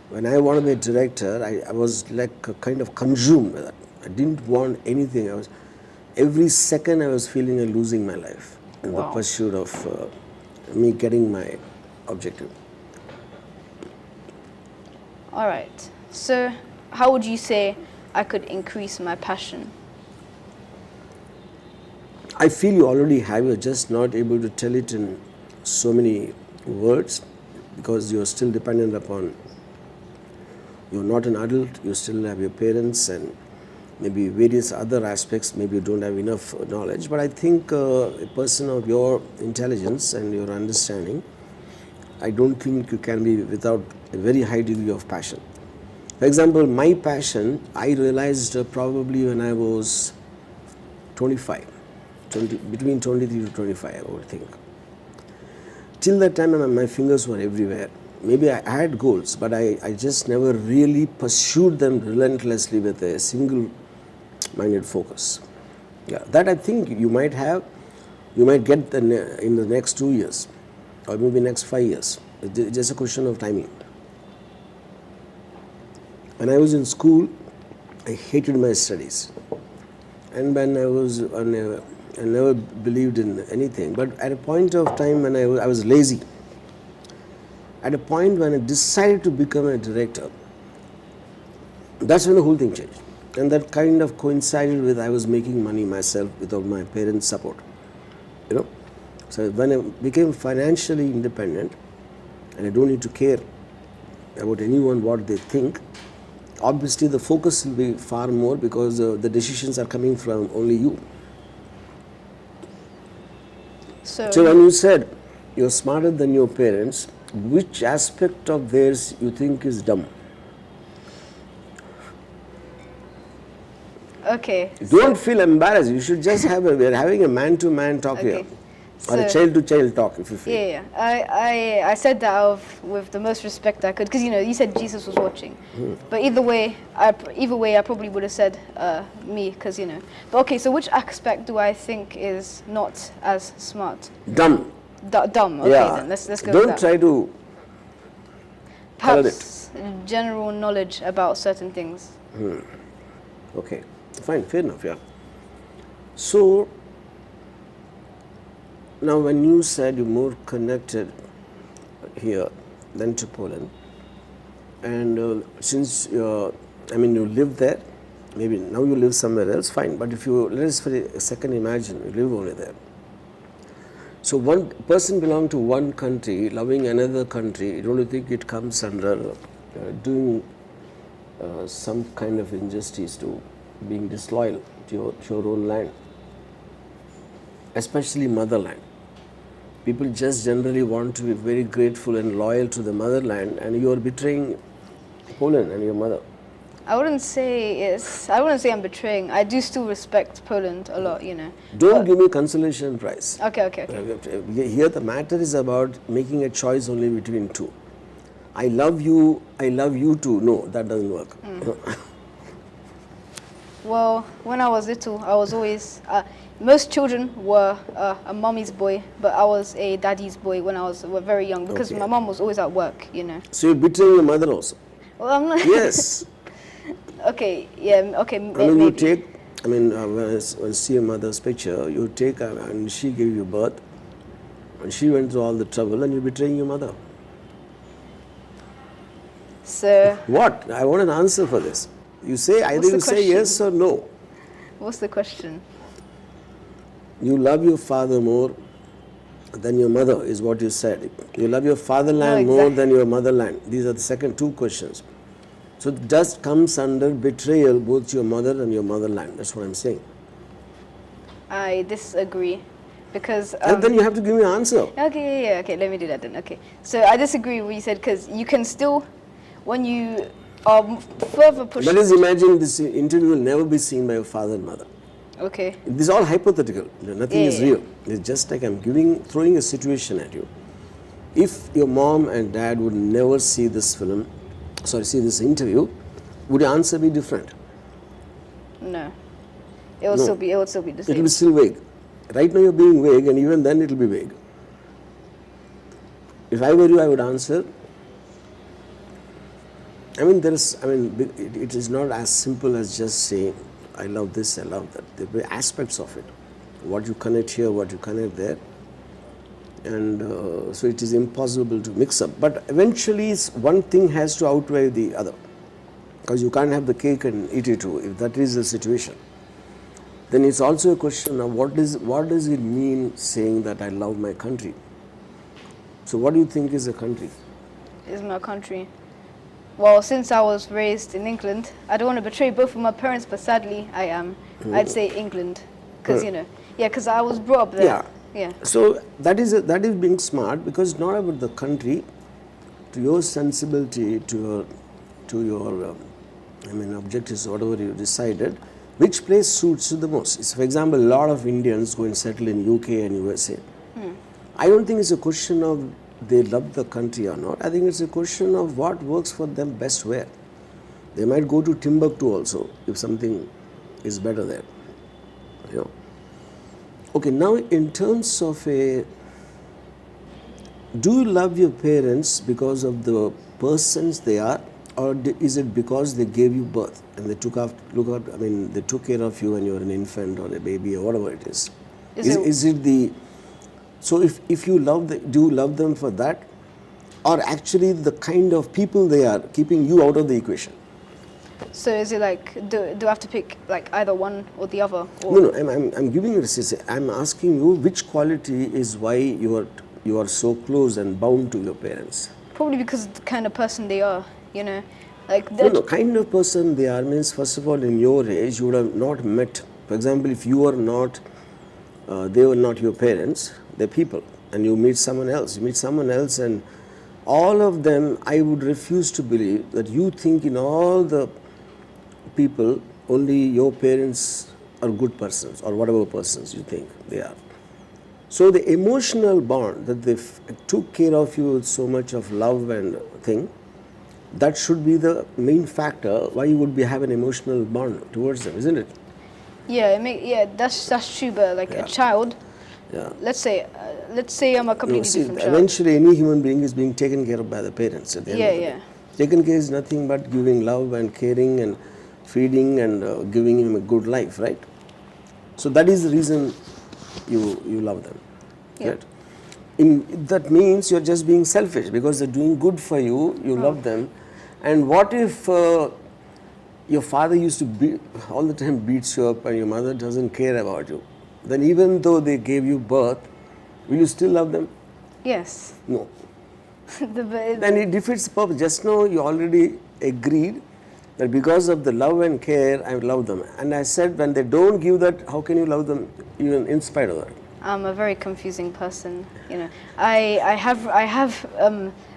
When I wanted to be a director, I was like kind of consumed with that. I didn't want anything. Every second I was feeling like losing my life in the pursuit of me getting my objective. All right. So, how would you say I could increase my passion? I feel you already have. You're just not able to tell it in so many words because you're still dependent upon. You're not an adult. You still have your parents and maybe various other aspects. Maybe you don't have enough knowledge. But I think a person of your intelligence and your understanding, I don't think you can be without a very high degree of passion. For example, my passion, I realized probably when I was 25, between 23 to 25, I would think. Till that time, my fingers were everywhere. Maybe I had goals, but I just never really pursued them relentlessly with a single-minded focus. Yeah, that I think you might have, you might get in the next 2 years, or maybe next 5 years. It's just a question of timing. When I was in school, I hated my studies. And when I never believed in anything. But at a point of time when I was lazy, at a point when I decided to become a director, that's when the whole thing changed. And that kind of coincided with I was making money myself without my parents' support. You know? So when I became financially independent, and I don't need to care about anyone what they think, obviously the focus will be far more because the decisions are coming from only you. So when you said you're smarter than your parents, which aspect of theirs you think is dumb? Okay. Don't feel embarrassed. You should just we're having a man-to-man talk here. Or a child-to-child talk, if you feel. Yeah. I said that with the most respect I could, because you said Jesus was watching. But either way, I probably would have said me, because But okay, so which aspect do I think is not as smart? Dumb. Dumb. Okay, then let's go. Don't with that. try to. Perhaps general knowledge about certain things. Okay, fine, fair enough. Yeah. So. Now, when you said you're more connected here than to Poland, and since you live there, maybe now you live somewhere else, fine. But if you, let us for a second imagine, you live only there. So one person belonging to one country, loving another country, don't you think it comes under doing some kind of injustice to being disloyal to your own land, especially motherland? People just generally want to be very grateful and loyal to the motherland, and you are betraying Poland and your mother. I wouldn't say I'm betraying. I do still respect Poland a lot, Don't give me consolation prize. Okay. Here the matter is about making a choice only between two. I love you too. No, that doesn't work. Well, when I was little, I was always... most children were a mommy's boy, but I was a daddy's boy when I was very young because my mom was always at work, So you're betraying your mother also? Well, I'm not... Yes. Okay, yeah, okay, I mean, maybe. you take I mean, when I see your mother's picture, you take her and she gave you birth, and she went through all the trouble, and you're betraying your mother. So, What? I want an answer for this. You say either What's the you say question? yes or no. what's the question? You love your father more than your mother, is what you said. You love your fatherland No, more exact- than your motherland. These are the second two questions. So it just comes under betrayal, both your mother and your motherland. That's what I'm saying. I disagree because. And then you have to give me an answer. Okay, yeah, okay, let me do that then. Okay, so I disagree with what you said because you can still, when you are further pushed. Let us imagine this interview will never be seen by your father and mother. Okay. This is all hypothetical. Nothing Yeah, is yeah. real. It's just like I'm throwing a situation at you. If your mom and dad would never see this this interview, would your answer be different? No. It will No. still be. It will still be the It will same. be still vague. Right now you're being vague, and even then it will be vague. If I were you, I would answer. I mean, it is not as simple as just saying, I love this, I love that. There will be aspects of it. What you connect here, what you connect there. And so it is impossible to mix up. But eventually, one thing has to outweigh the other. Because you can't have the cake and eat it too, if that is the situation. Then it's also a question of what does it mean saying that I love my country? So what do you think is a country? Is my country. Well, since I was raised in England, I don't want to betray both of my parents, but sadly I am. I'd say England, because because I was brought up there. Yeah. Yeah. So that is being smart, because it's not about the country, to your sensibility, to your objectives, whatever you decided, which place suits you the most. So for example, a lot of Indians go and settle in UK and USA. I don't think it's a question of they love the country or not. I think it's a question of what works for them best where. They might go to Timbuktu also if something is better there. Okay, now in terms of do you love your parents because of the persons they are, or is it because they gave you birth and they they took care of you when you were an infant or a baby or whatever it is? So if you do you love them for that, or actually the kind of people they are keeping you out of the equation? So is it like, do I have to pick like either one or the other? Or? No, I'm giving you I'm asking you which quality is why you are so close and bound to your parents. Probably because of the kind of person they are, like No, kind of person they are means, first of all, in your age you would have not met. For example, if you are not, they were not your parents, they're people, and you meet someone else. And all of them, I would refuse to believe that you think in all the people only your parents are good persons, or whatever persons you think they are. So the emotional bond that they took care of you with so much of love and thing, that should be the main factor why you would have an emotional bond towards them, isn't it? Yeah, that's true. But like a child, let's say I'm a completely different child. Eventually any human being is being taken care of by the parents at the end of the day. Taken care is nothing but giving love and caring and feeding and giving him a good life, right? So that is the reason you love them. Right? That means you're just being selfish because they're doing good for you, you love them. And what if your father used to all the time beats you up and your mother doesn't care about you? Then even though they gave you birth, will you still love them? Yes. No. Then it defeats the purpose. Just now you already agreed that because of the love and care, I love them. And I said, when they don't give that, how can you love them even in spite of that? I'm a very confusing person. I have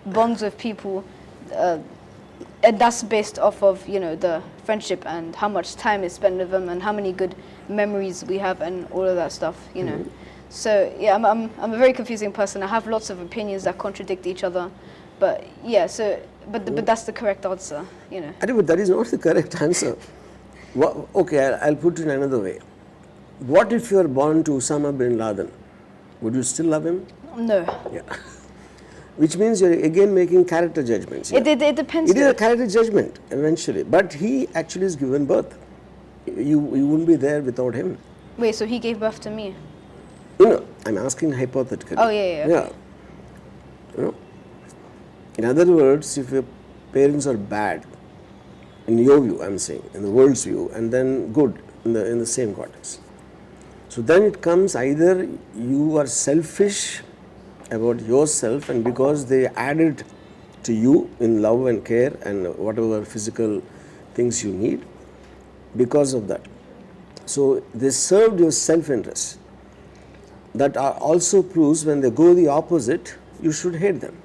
bonds with people, and that's based off of the friendship and how much time is spent with them and how many good memories we have and all of that stuff. So yeah, I'm a very confusing person. I have lots of opinions that contradict each other, but yeah. But that's the correct answer. But that is not the correct answer. Okay, I'll put it in another way. What if you are born to Osama bin Laden? Would you still love him? No. Yeah. Which means you're again making character judgments. It depends. It is a character judgment eventually, but he actually is given birth. You wouldn't be there without him. Wait, so he gave birth to me? No, I'm asking hypothetically. Oh, yeah. Yeah. You know, in other words, if your parents are bad, in your view, I'm saying, in the world's view, and then good in the same context. So then it comes either you are selfish about yourself, and because they added to you in love and care and whatever physical things you need, because of that. So they served your self-interest. That also proves when they go the opposite, you should hate them.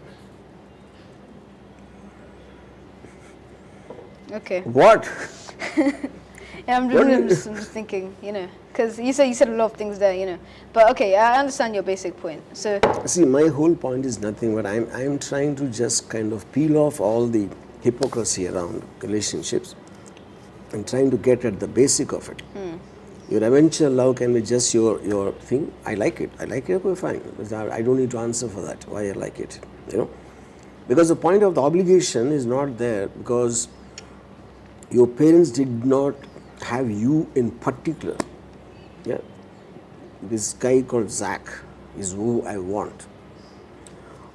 Okay. What? Yeah, I'm just thinking, because you said a lot of things there, But okay, I understand your basic point. So See, my whole point is nothing, but I'm trying to just kind of peel off all the hypocrisy around relationships and trying to get at the basic of it. Your eventual love can be just your thing. I like it. Okay, fine. I don't need to answer for that, why I like it, Because the point of the obligation is not there because your parents did not have you in particular. Yeah. This guy called ZACK is who I want.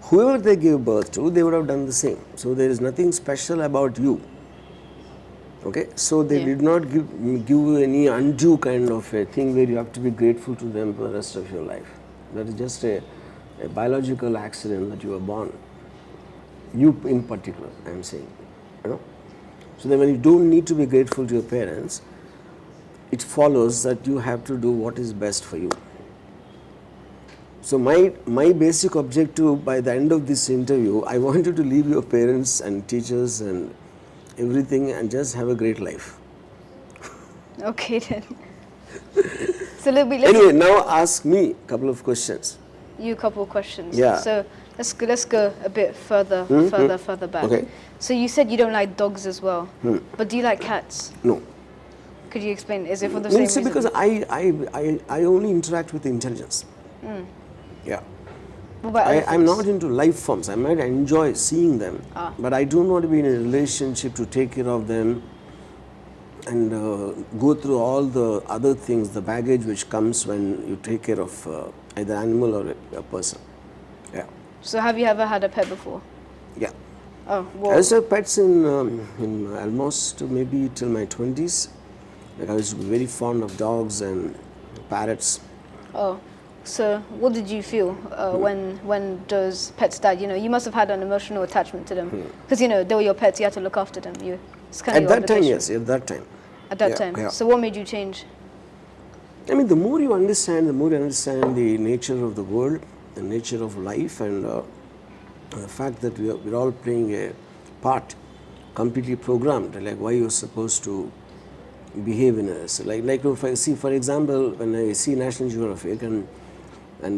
Whoever they gave birth to, they would have done the same. So there is nothing special about you. Okay, so they did not give you any undue kind of a thing where you have to be grateful to them for the rest of your life. That is just a biological accident that you were born. You in particular, I am saying. So then when you don't need to be grateful to your parents, it follows that you have to do what is best for you. So my basic objective by the end of this interview, I want you to leave your parents and teachers and everything and just have a great life. okay then. So let's Anyway, now ask me a couple of questions. you a couple of questions. Yeah. So let's go a bit further back. Okay. So you said you don't like dogs as well, but do you like cats? No. Could you explain? Is it for the same reason? Because I only interact with intelligence. Yeah. What about I'm elephants? not into life forms. I might enjoy seeing them, but I don't want to be in a relationship to take care of them and go through all the other things, the baggage which comes when you take care of either animal or a person. Yeah. So have you ever had a pet before? Yeah. Oh, I well, used to have pets in almost maybe till my 20s. Like I was very fond of dogs and parrots. oh. So what did you feel when those pets died? You must have had an emotional attachment to them because they were your pets. You had to look after them. It's kind of At your that time, obligation. yes. At that time. At that Yeah, time. yeah. So what made you change? I mean, the more you understand the nature of the world, the nature of life, and the fact that we're all playing a part, completely programmed, like why you're supposed to behave in a like if I see, for example, when I see National Geographic and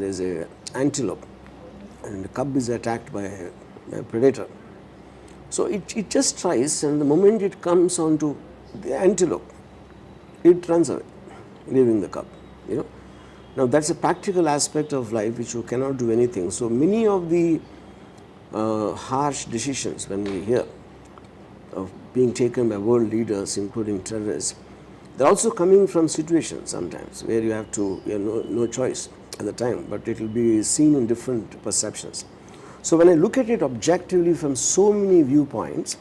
there's a antelope and the cub is attacked by a predator. So it just tries, and the moment it comes onto the antelope, it runs away, leaving the cub. Now that's a practical aspect of life which you cannot do anything. So many of the harsh decisions when we hear of being taken by world leaders, including terrorists, they're also coming from situations sometimes where you have to, no choice at the time, but it will be seen in different perceptions. So when I look at it objectively from so many viewpoints,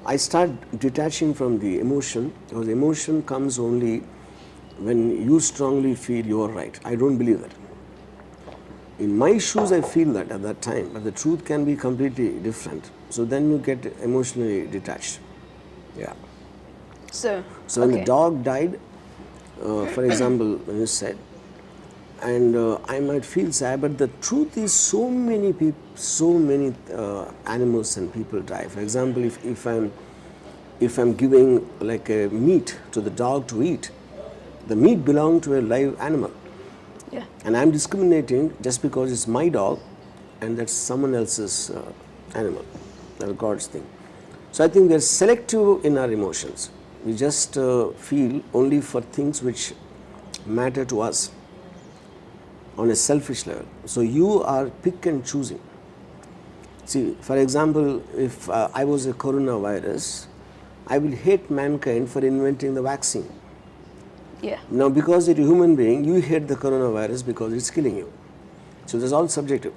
I start detaching from the emotion, because emotion comes only when you strongly feel you're right. I don't believe that. In my shoes, I feel that at that time, but the truth can be completely different. So then you get emotionally detached. Yeah. So When the dog died, for example, when you said, and I might feel sad, but the truth is so many people, so many animals and people die. For example, if I'm giving like a meat to the dog to eat, the meat belongs to a live animal. yeah. And I'm discriminating just because it's my dog and that's someone else's animal. That's God's thing. So I think we're selective in our emotions. We just feel only for things which matter to us on a selfish level. So you are pick and choosing. See, for example, if I was a coronavirus, I will hate mankind for inventing the vaccine. Yeah. Now, because you're a human being, you hate the coronavirus because it's killing you. So that's all subjective.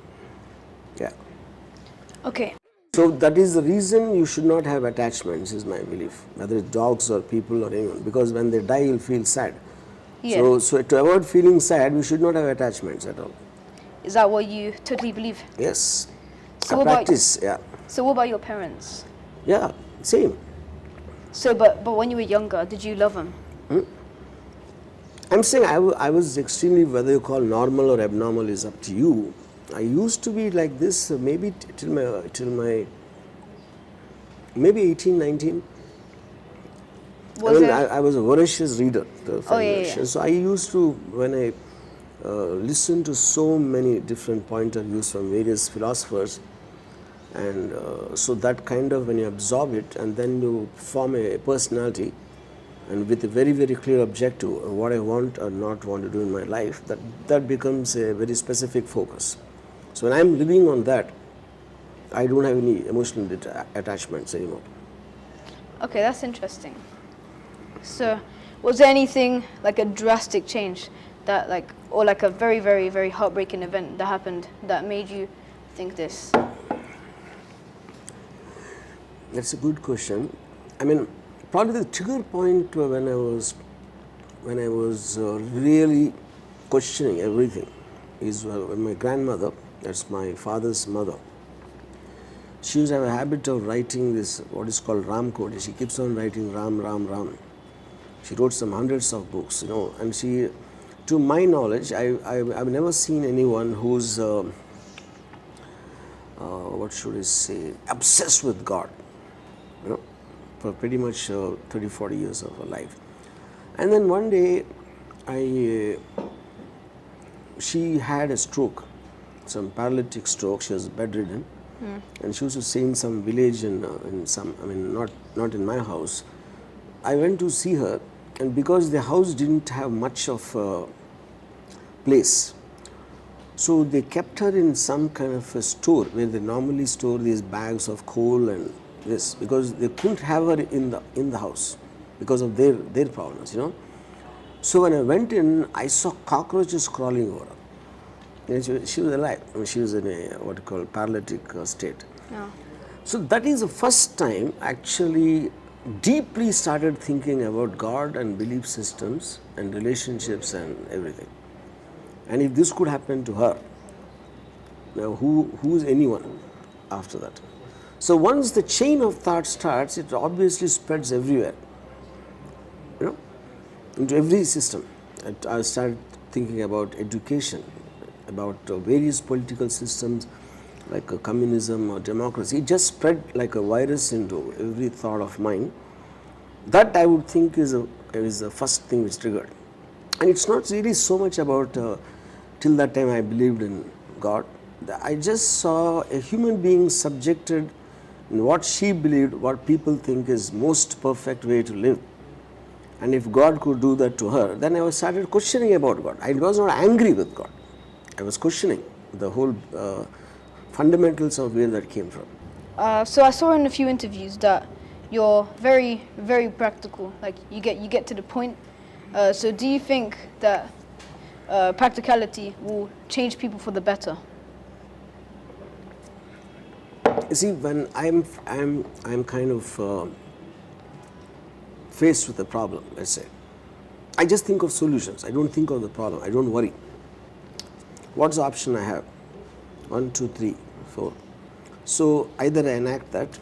Yeah. Okay. So that is the reason you should not have attachments, is my belief, whether it's dogs or people or anyone, because when they die, you'll feel sad. Yeah. So to avoid feeling sad, we should not have attachments at all. Is that what you totally believe? Yes. So A what about- practice, yeah. So what about your parents? Yeah, same. So, but when you were younger, did you love them? I'm saying I was extremely, whether you call normal or abnormal is up to you. I used to be like this maybe till my maybe 18, 19. I was a voracious reader. yeah. So I used to, when I listened to so many different point of views from various philosophers, and so that kind of, when you absorb it and then you form a personality, and with a very, very clear objective of what I want or not want to do in my life, that becomes a very specific focus. So when I'm living on that, I don't have any emotional attachments anymore. Okay, that's interesting. So, was there anything like a drastic change that, like, or like a very, very, very heartbreaking event that happened that made you think this? That's a good question. I mean, probably the trigger point when I was really questioning everything is when my grandmother, that's my father's mother, she used to have a habit of writing this, what is called Ram code. She keeps on writing Ram, Ram, Ram. She wrote some hundreds of books, and she, to my knowledge, I've never seen anyone who's, what should I say, obsessed with God, for pretty much 30, 40 years of her life. And then one day, she had a stroke, some paralytic stroke. She was bedridden, and she used to stay in some village in some, I mean, not in my house. I went to see her, and because the house didn't have much of place, so they kept her in some kind of a store where they normally store these bags of coal and this, because they couldn't have her in the house because of their problems, So when I went in, I saw cockroaches crawling over her. And she was alive. I mean, she was in a what you call paralytic state. Yeah. So that is the first time actually deeply started thinking about God and belief systems and relationships and everything. And if this could happen to her, now who is anyone after that? So once the chain of thought starts, it obviously spreads everywhere, into every system. I started thinking about education, about various political systems like communism or democracy. It just spread like a virus into every thought of mine. That I would think is the first thing which triggered. And it's not really so much about, till that time I believed in God. I just saw a human being subjected in what she believed, what people think is most perfect way to live. And if God could do that to her, then I started questioning about God. I was not angry with God. I was questioning the whole fundamentals of where that came from. So I saw in a few interviews that you're very, very practical. Like you get to the point. So do you think that practicality will change people for the better? You see, when I'm kind of faced with a problem, let's say, I just think of solutions. I don't think of the problem. I don't worry. What's the option I have? 1, 2, 3, 4. So either I enact that,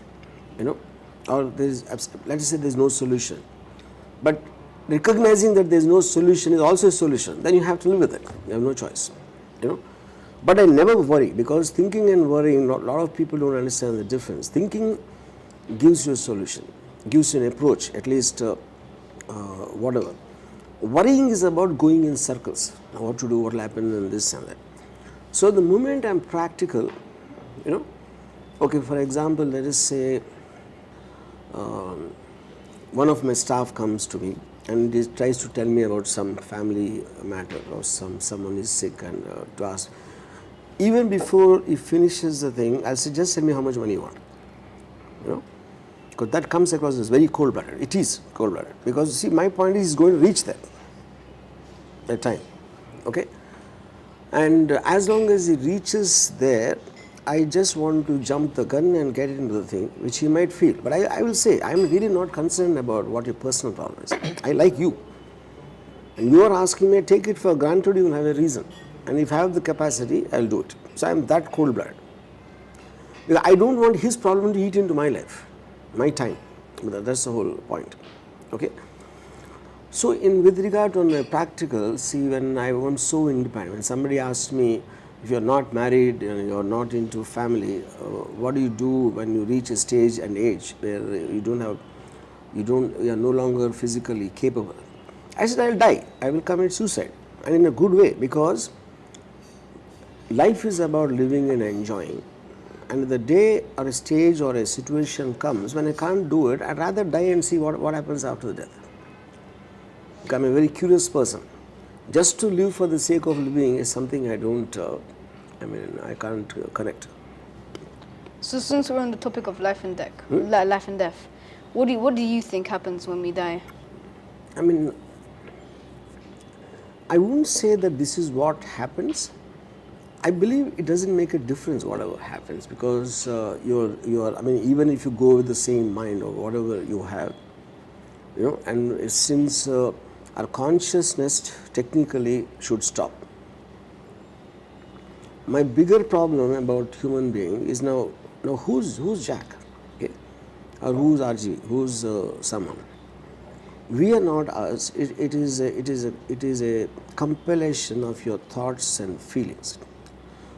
or let's say there's no solution. But recognizing that there's no solution is also a solution. Then you have to live with it. You have no choice. But I never worry, because thinking and worrying, a lot of people don't understand the difference. Thinking gives you a solution, gives you an approach, at least whatever. Worrying is about going in circles. What to do, what will happen, and this and that. So the moment I'm practical, okay, for example, let us say one of my staff comes to me and he tries to tell me about some family matter or someone is sick, and to ask. Even before he finishes the thing, I'll say, just tell me how much money you want. Because that comes across as very cold-blooded. It is cold-blooded. Because, see, my point is he's going to reach that. a time, okay? And as long as he reaches there, I just want to jump the gun and get into the thing, which he might feel. But I will say, I'm really not concerned about what your personal problem is. I like you. And you are asking me, take it for granted, you will have a reason. And if I have the capacity, I'll do it. So I'm that cold-blooded. Because I don't want his problem to eat into my life, my time. That's the whole point, okay? So with regard to my practical, see, when I was so independent, when somebody asked me, if you're not married and you're not into family, what do you do when you reach a stage and age where you are no longer physically capable? I said, I'll die. I will commit suicide, and in a good way, because life is about living and enjoying. And the day or a stage or a situation comes when I can't do it, I'd rather die and see what happens after the death. I'm a very curious person. Just to live for the sake of living is something I don't, I can't connect. So since we're on the topic of life and death, what do you think happens when we die? I mean, I wouldn't say that this is what happens. I believe it doesn't make a difference whatever happens, because even if you go with the same mind or whatever you have, and since our consciousness technically should stop. My bigger problem about human being is now who's ZACK, okay, or who's RGV, who's someone. We are not us. It is a compilation of your thoughts and feelings.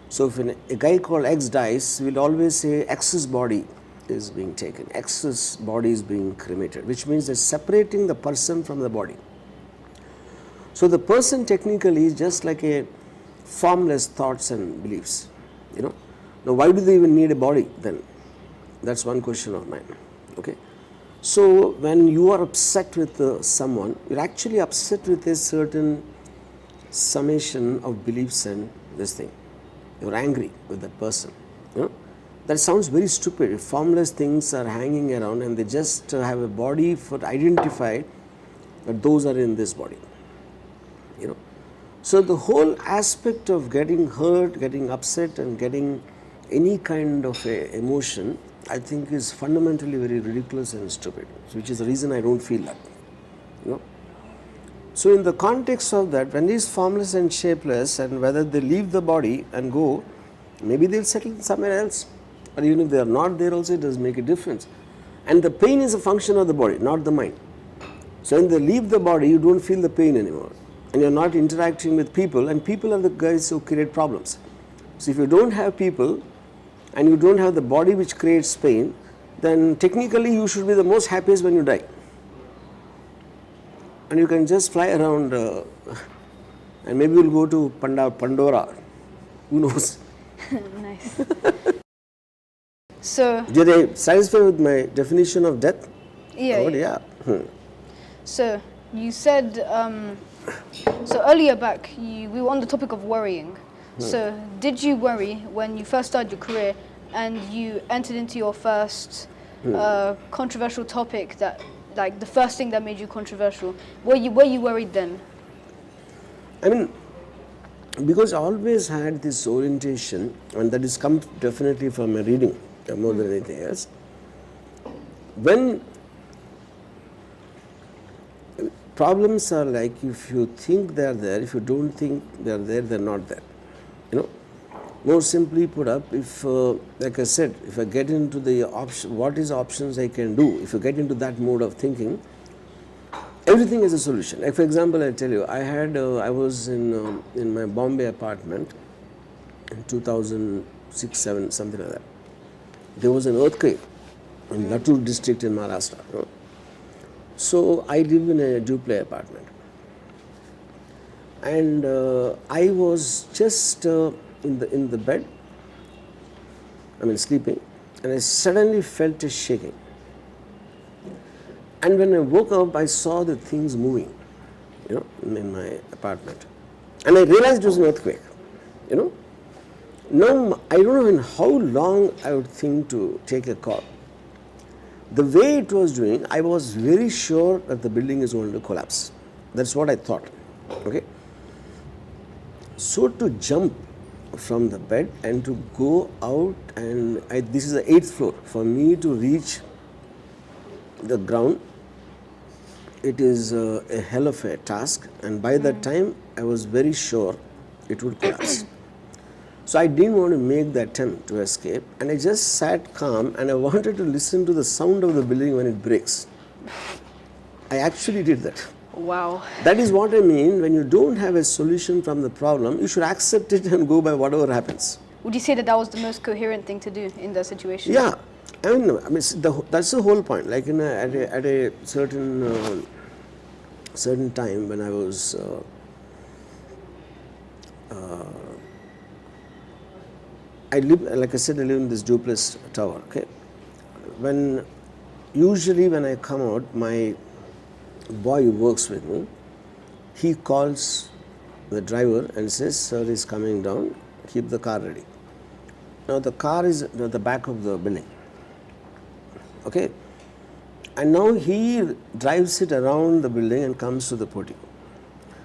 So if a guy called X dies, we'll always say X's body is being taken, X's body is being cremated, which means they're separating the person from the body. So the person technically is just like a formless thoughts and beliefs, Now why do they even need a body then? That's one question of mine, okay? So when you are upset with someone, you're actually upset with a certain summation of beliefs and this thing. You're angry with that person, That sounds very stupid. If formless things are hanging around and they just have a body for identify that those are in this body, So the whole aspect of getting hurt, getting upset and getting any kind of a emotion, I think is fundamentally very ridiculous and stupid, which is the reason I don't feel that, So in the context of that, when it is formless and shapeless, and whether they leave the body and go, maybe they'll settle somewhere else. Or even if they are not there also, it doesn't make a difference. And the pain is a function of the body, not the mind. So when they leave the body, you don't feel the pain anymore. And you're not interacting with people, and people are the guys who create problems. So if you don't have people, and you don't have the body which creates pain, then technically you should be the most happiest when you die. And you can just fly around, and maybe you'll go to Pandora. Who knows? Nice. So Did I satisfy with my definition of death? yeah. Oh, yeah. So you said so earlier back we were on the topic of worrying. So did you worry when you first started your career and you entered into your first controversial topic, that like the first thing that made you controversial? Were you worried then? I mean, because I always had this orientation, and that is come definitely from my reading more than anything else. When problems are like, if you think they are there, if you don't think they are there, they're not there. More simply put up, if like I said, if I get into the what is options I can do, if you get into that mode of thinking, everything is a solution. Like for example, I tell you, I was in my Bombay apartment in 2006-7, something like that. There was an earthquake in Latur district in Maharashtra. So I live in a duplex apartment, and I was just in the bed, sleeping, and I suddenly felt a shaking. And when I woke up, I saw the things moving, in my apartment, and I realized it was an earthquake. Now I don't know in how long I would think to take a call. The way it was doing, I was very sure that the building is going to collapse. That's what I thought. Okay. So to jump from the bed and to go out, and this is the 8th floor, for me to reach the ground, it is a hell of a task, and by that time I was very sure it would collapse. So I didn't want to make the attempt to escape, and I just sat calm and I wanted to listen to the sound of the building when it breaks. I actually did that. Wow. That is what I mean. When you don't have a solution from the problem, you should accept it and go by whatever happens. Would you say that that was the most coherent thing to do in that situation? Yeah, that's the whole point. Like at a certain certain time when I was I live, like I said, I live in this duplex tower. Okay, usually when I come out, my boy who works with me, he calls the driver and says, "Sir is coming down. Keep the car ready." Now the car is at the back of the building. Okay, and now he drives it around the building and comes to the portico.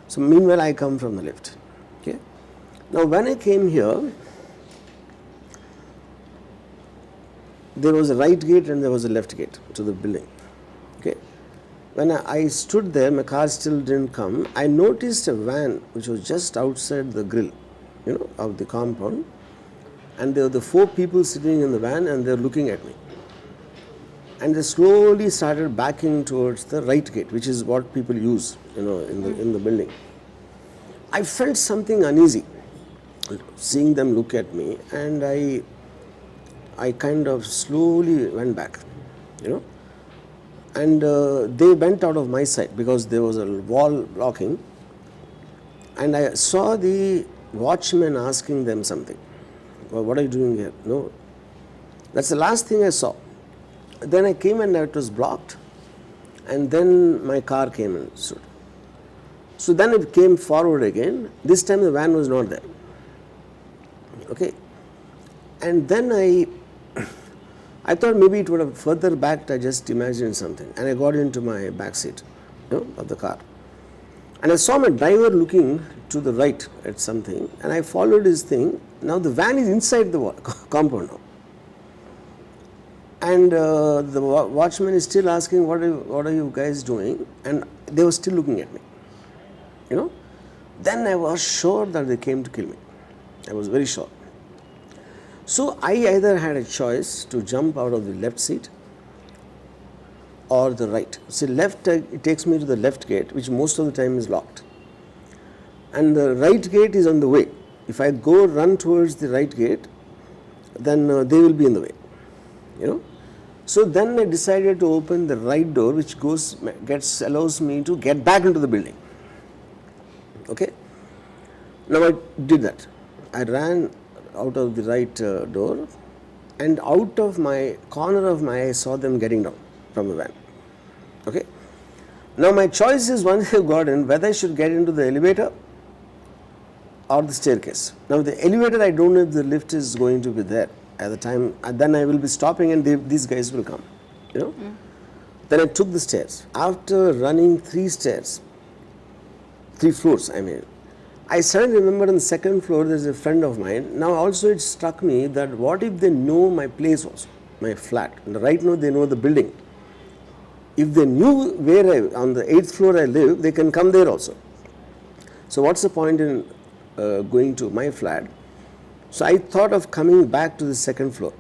So meanwhile, I come from the left. Okay, now when I came here, there was a right gate and there was a left gate to the building. Okay, when I stood there, my car still didn't come. I noticed a van which was just outside the grill, of the compound, and there were the 4 people sitting in the van and they're looking at me. And they slowly started backing towards the right gate, which is what people use, in the building. I felt something uneasy seeing them look at me, and I kind of slowly went back, and they went out of my sight because there was a wall blocking, and I saw the watchman asking them something. "Well, what are you doing here?" No, that's the last thing I saw. Then I came and it was blocked, and then my car came and stood. So then it came forward again. This time the van was not there. Okay, and then I thought maybe it would have further backed. I just imagined something, and I got into my back seat, of the car, and I saw my driver looking to the right at something, and I followed his thing. Now the van is inside the compound now. And the watchman is still asking, what are you guys doing? And they were still looking at me. Then I was sure that they came to kill me. I was very sure. So I either had a choice to jump out of the left seat or the right. See, left, it takes me to the left gate, which most of the time is locked. And the right gate is on the way. If I go run towards the right gate, then they will be in the way. So then I decided to open the right door, which allows me to get back into the building. Okay. Now I did that. I ran out of the right door, and out of my corner of my eye, I saw them getting down from the van. Okay. Now my choice is, once I've got in, whether I should get into the elevator or the staircase. Now the elevator, I don't know if the lift is going to be there at the time. Then I will be stopping and these guys will come. Then I took the stairs. After running 3 floors, I suddenly remember on the 2nd floor there's a friend of mine. Now also it struck me that what if they know my place also, my flat. And right now they know the building. If they knew where on the 8th floor I live, they can come there also. So what's the point in going to my flat? So I thought of coming back to the 2nd floor.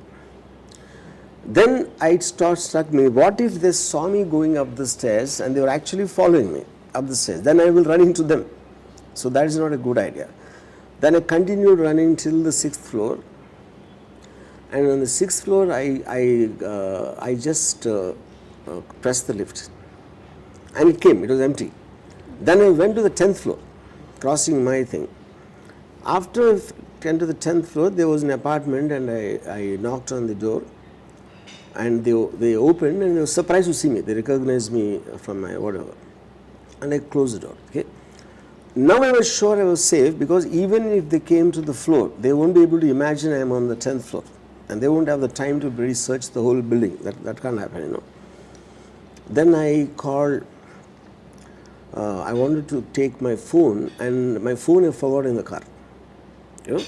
Then it struck me, what if they saw me going up the stairs and they were actually following me up the stairs? Then I will run into them. So that is not a good idea. Then I continued running till the 6th floor. And on the 6th floor, I just pressed the lift. And it came, it was empty. Then I went to the 10th floor, crossing my thing. After 10 to the 10th floor, there was an apartment, and I knocked on the door, and they opened, and they were surprised to see me. They recognized me from my whatever, and I closed the door. Okay. Now I was sure I was safe, because even if they came to the floor, they won't be able to imagine I am on the 10th floor, and they won't have the time to research the whole building. That can't happen, Then I called. I wanted to take my phone, and my phone I forgot in the car. you know.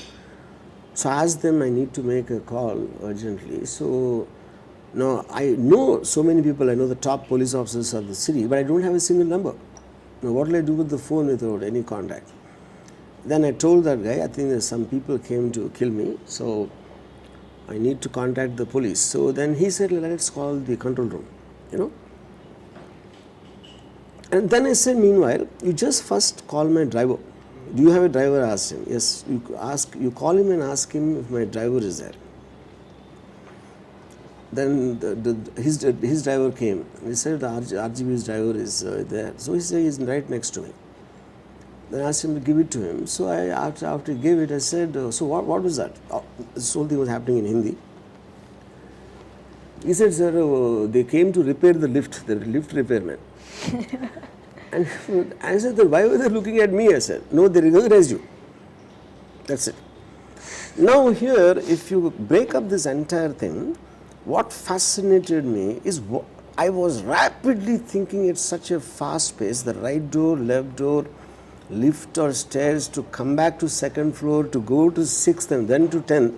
So I asked them, I need to make a call urgently. So now I know so many people, I know the top police officers of the city, but I don't have a single number. Now what will I do with the phone without any contact? Then I told that guy, I think that some people came to kill me, so I need to contact the police. So then he said, let's call the control room, you know. And then I said, meanwhile, you just first call my driver. Do you have a driver? I asked him. Yes, you call him and ask him if my driver is there. Then his driver came. He said the RGV's driver is there. So he said he's right next to me. Then I asked him to give it to him. So after he gave it, I said, so what was that? This whole thing was happening in Hindi. He said, sir, they came to repair the lift repairman. And I said, why were they looking at me? I said, no, they recognized you. That's it. Now here, if you break up this entire thing, what fascinated me is I was rapidly thinking at such a fast pace, the right door, left door, lift or stairs, to come back to second floor, to go to 6th and then to 10th.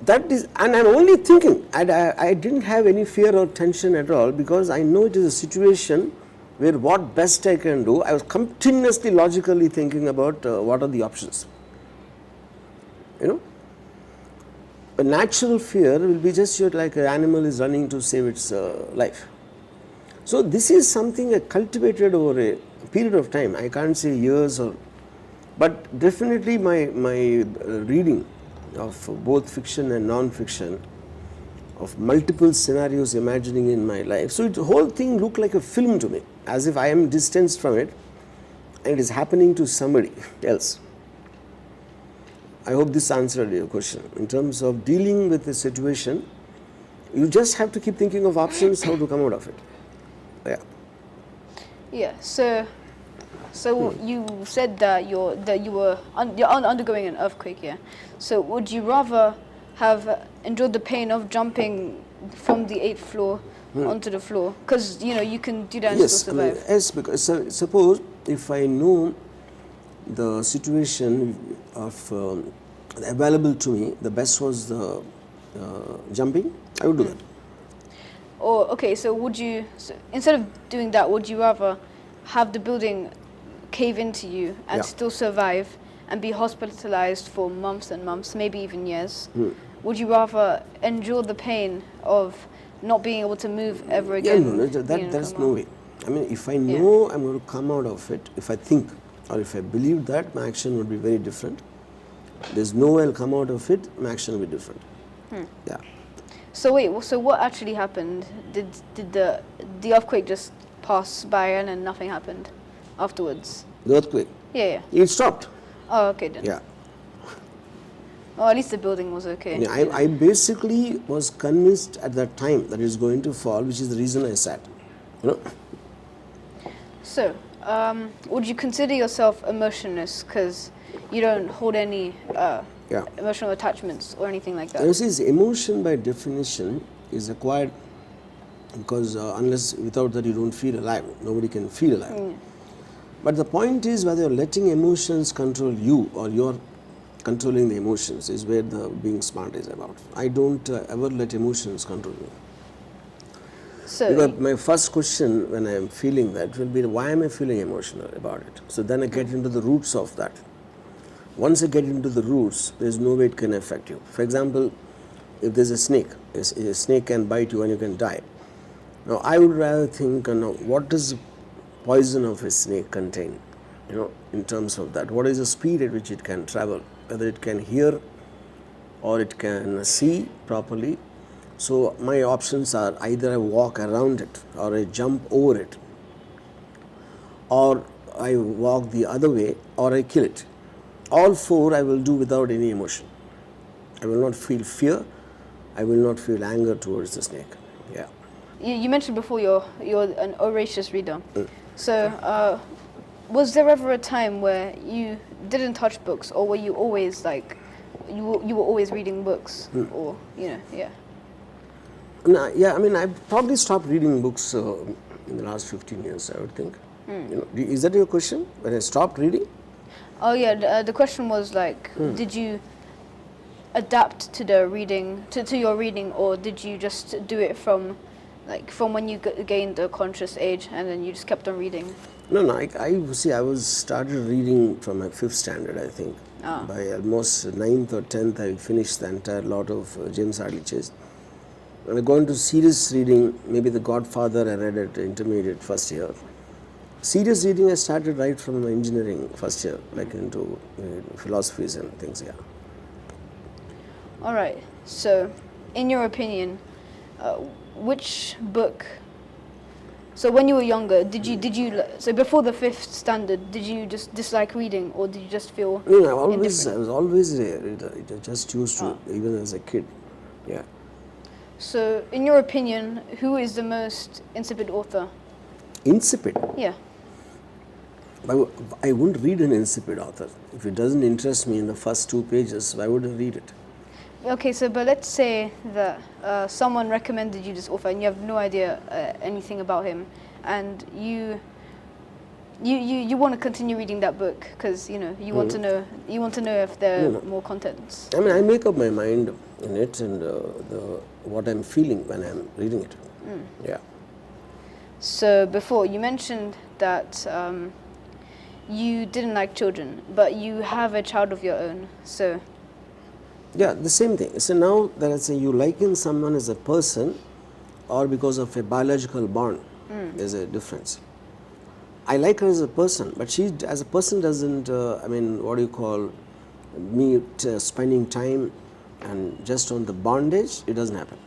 That is, and I'm only thinking, I didn't have any fear or tension at all, because I know it is a situation where what best I can do. I was continuously logically thinking about what are the options. You know, a natural fear will be just like an animal is running to save its life. So this is something I cultivated over a period of time. I can't say years, but definitely my reading of both fiction and non-fiction, of multiple scenarios imagining in my life. So the whole thing looked like a film to me, as if I am distanced from it and it is happening to somebody else. I hope this answered your question. In terms of dealing with the situation, you just have to keep thinking of options, how to come out of it. Yeah. Yeah. So you said that you're undergoing an earthquake. Yeah. So would you rather have endured the pain of jumping from the 8th floor onto the floor? Because you can do that and still survive. Yes, because suppose if I know the situation of available to me, the best was the jumping, I would do that. Or okay, so instead of doing that, would you rather have the building cave into you and still survive and be hospitalized for months and months, maybe even years? Would you rather endure the pain of not being able to move ever again? No, there's no way. I mean, if I know I'm going to come out of it, if I think or if I believe that, my action would be very different. There's no way I'll come out of it, my action will be different. Yeah. So wait, so what actually happened? Did the earthquake just pass by and then nothing happened afterwards? The earthquake? Yeah. It stopped. Oh, okay then. Yeah. Oh, at least the building was okay. Yeah, I basically was convinced at that time that it's going to fall, which is the reason I sat. So, would you consider yourself emotionless because you don't hold any emotional attachments or anything like that? You see, emotion by definition is acquired because unless without that you don't feel alive. Nobody can feel alive. But the point is whether you're letting emotions control you or you're controlling the emotions is where the being smart is about. I don't ever let emotions control me. So because my first question when I am feeling that will be, why am I feeling emotional about it? So then I get into the roots of that. Once I get into the roots, there's no way it can affect you. For example, if there's a snake can bite you and you can die. Now I would rather think, what does the poison of a snake contain? In terms of that, what is the speed at which it can travel? Whether it can hear or it can see properly. So my options are either I walk around it or I jump over it or I walk the other way or I kill it. All four I will do without any emotion. I will not feel fear. I will not feel anger towards the snake. Yeah. You mentioned before you're an voracious reader. So was there ever a time where you didn't touch books, or were you always you were always reading books, or yeah? No, yeah, I mean I probably stopped reading books in the last 15 years. I would think. Is that your question? When I stopped reading? Oh yeah, the question was like, did you adapt to the reading, to your reading, or did you just do it from when you gained a conscious age and then you just kept on reading? No, I was started reading from my 5th standard, I think. By almost 9th or 10th, I finished the entire lot of James Hadley Chase. When I got into serious reading, maybe The Godfather I read at intermediate first year. Serious reading I started right from my engineering first year, like into philosophies and things, yeah. All right. So, in your opinion, which book? So when you were younger, did you so before the 5th standard, did you just dislike reading, or did you just feel? No, I indifferent? was always I just used to, even as a kid, yeah. So, in your opinion, who is the most insipid author? Insipid. Yeah. I wouldn't read an insipid author. If it doesn't interest me in the first 2 pages, why would I read it? Okay, so but let's say that someone recommended you this author and you have no idea anything about him, and you want to continue reading that book because you want to know if there are more contents. I mean, I make up my mind in it and what I'm feeling when I'm reading it. Yeah. So before you mentioned that you didn't like children, but you have a child of your own. So Yeah, the same thing. So now that I say you liken someone as a person or because of a biological bond, there's a difference. I like her as a person, but she as a person doesn't, spending time and just on the bondage, it doesn't happen.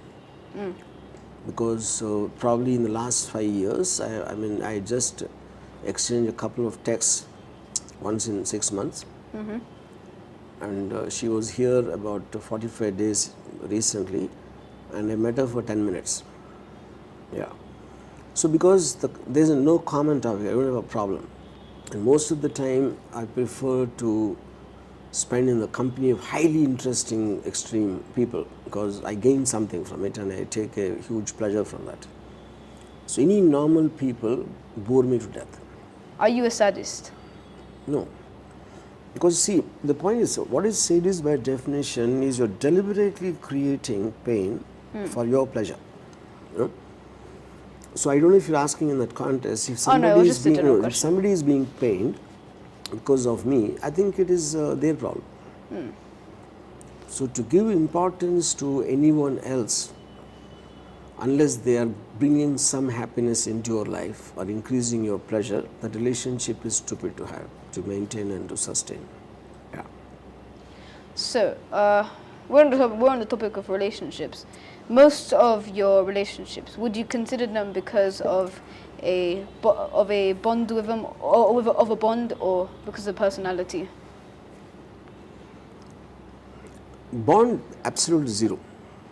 Because probably in the last 5 years, I just exchanged a couple of texts once in 6 months. And she was here about 45 days recently, and I met her for 10 minutes. Yeah. So because there's no common topic, I don't have a problem. And most of the time, I prefer to spend in the company of highly interesting, extreme people because I gain something from it and I take a huge pleasure from that. So any normal people bore me to death. are you a sadist? No. Because see, the point is, what is sadist by definition is you're deliberately creating pain for your pleasure. You know? So I don't know if you're asking in that context, if somebody is being pained because of me, I think it is their problem. So to give importance to anyone else, unless they are bringing some happiness into your life or increasing your pleasure, that relationship is stupid to have, to maintain and to sustain. Yeah. So we're on the topic of relationships. Most of your relationships, would you consider them because of a bond with them, or of a bond, or because of personality? Bond, absolutely zero.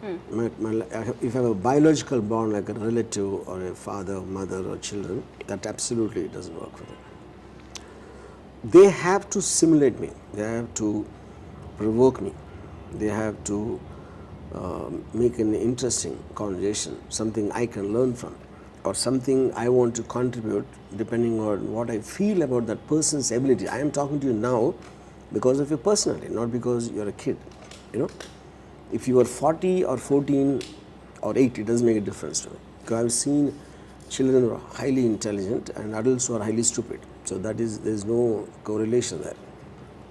If I have a biological bond like a relative or a father, mother or children, that absolutely doesn't work for them. They have to simulate me, they have to provoke me, they have to make an interesting conversation, something I can learn from, or something I want to contribute depending on what I feel about that person's ability. I am talking to you now because of your personality, not because you're a kid. You know, if you are 40 or 14 or 8, it doesn't make a difference to me. Because I've seen children who are highly intelligent and adults who are highly stupid. So there's no correlation there.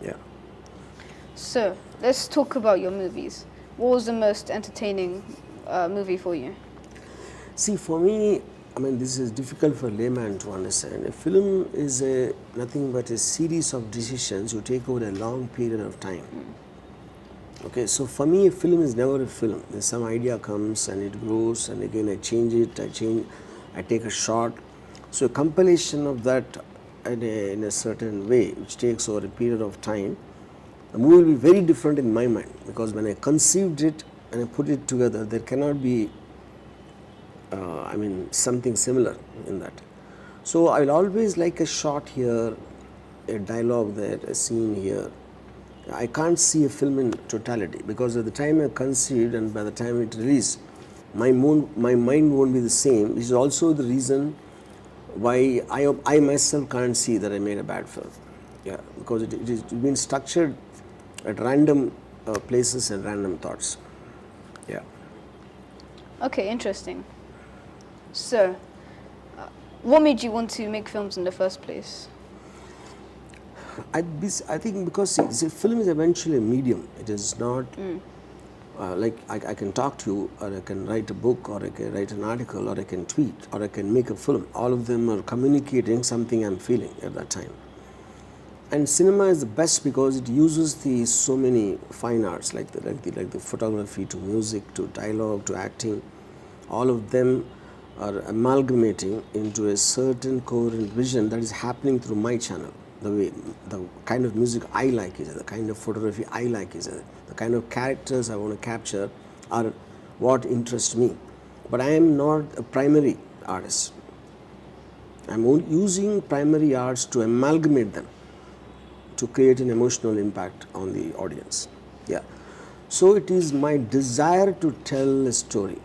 Yeah. So let's talk about your movies. What was the most entertaining movie for you? See, for me, this is difficult for a layman to understand. A film is nothing but a series of decisions you take over a long period of time. Okay, so for me, a film is never a film. There's some idea comes and it grows, and again I change it, I take a shot. So a compilation of that in a certain way, which takes over a period of time, the movie will be very different in my mind, because when I conceived it and I put it together, there cannot be something similar in that. So I'll always like a shot here, a dialogue there, a scene here. I can't see a film in totality, because at the time I conceived and by the time it released, my mind won't be the same, which is also the reason why I myself can't see that I made a bad film. Yeah, because it's been structured at random places and random thoughts. Yeah. Okay, interesting. So, what made you want to make films in the first place? I think because see, film is eventually a medium. It is not like I can talk to you, or I can write a book, or I can write an article, or I can tweet, or I can make a film. All of them are communicating something I'm feeling at that time. And cinema is the best because it uses the so many fine arts like the photography to music to dialogue to acting. All of them are amalgamating into a certain coherent vision that is happening through my channel. The kind of music I like is it, the kind of photography I like is it, the kind of characters I want to capture are what interests me. But I am not a primary artist. I'm using primary arts to amalgamate them to create an emotional impact on the audience. Yeah. So it is my desire to tell a story,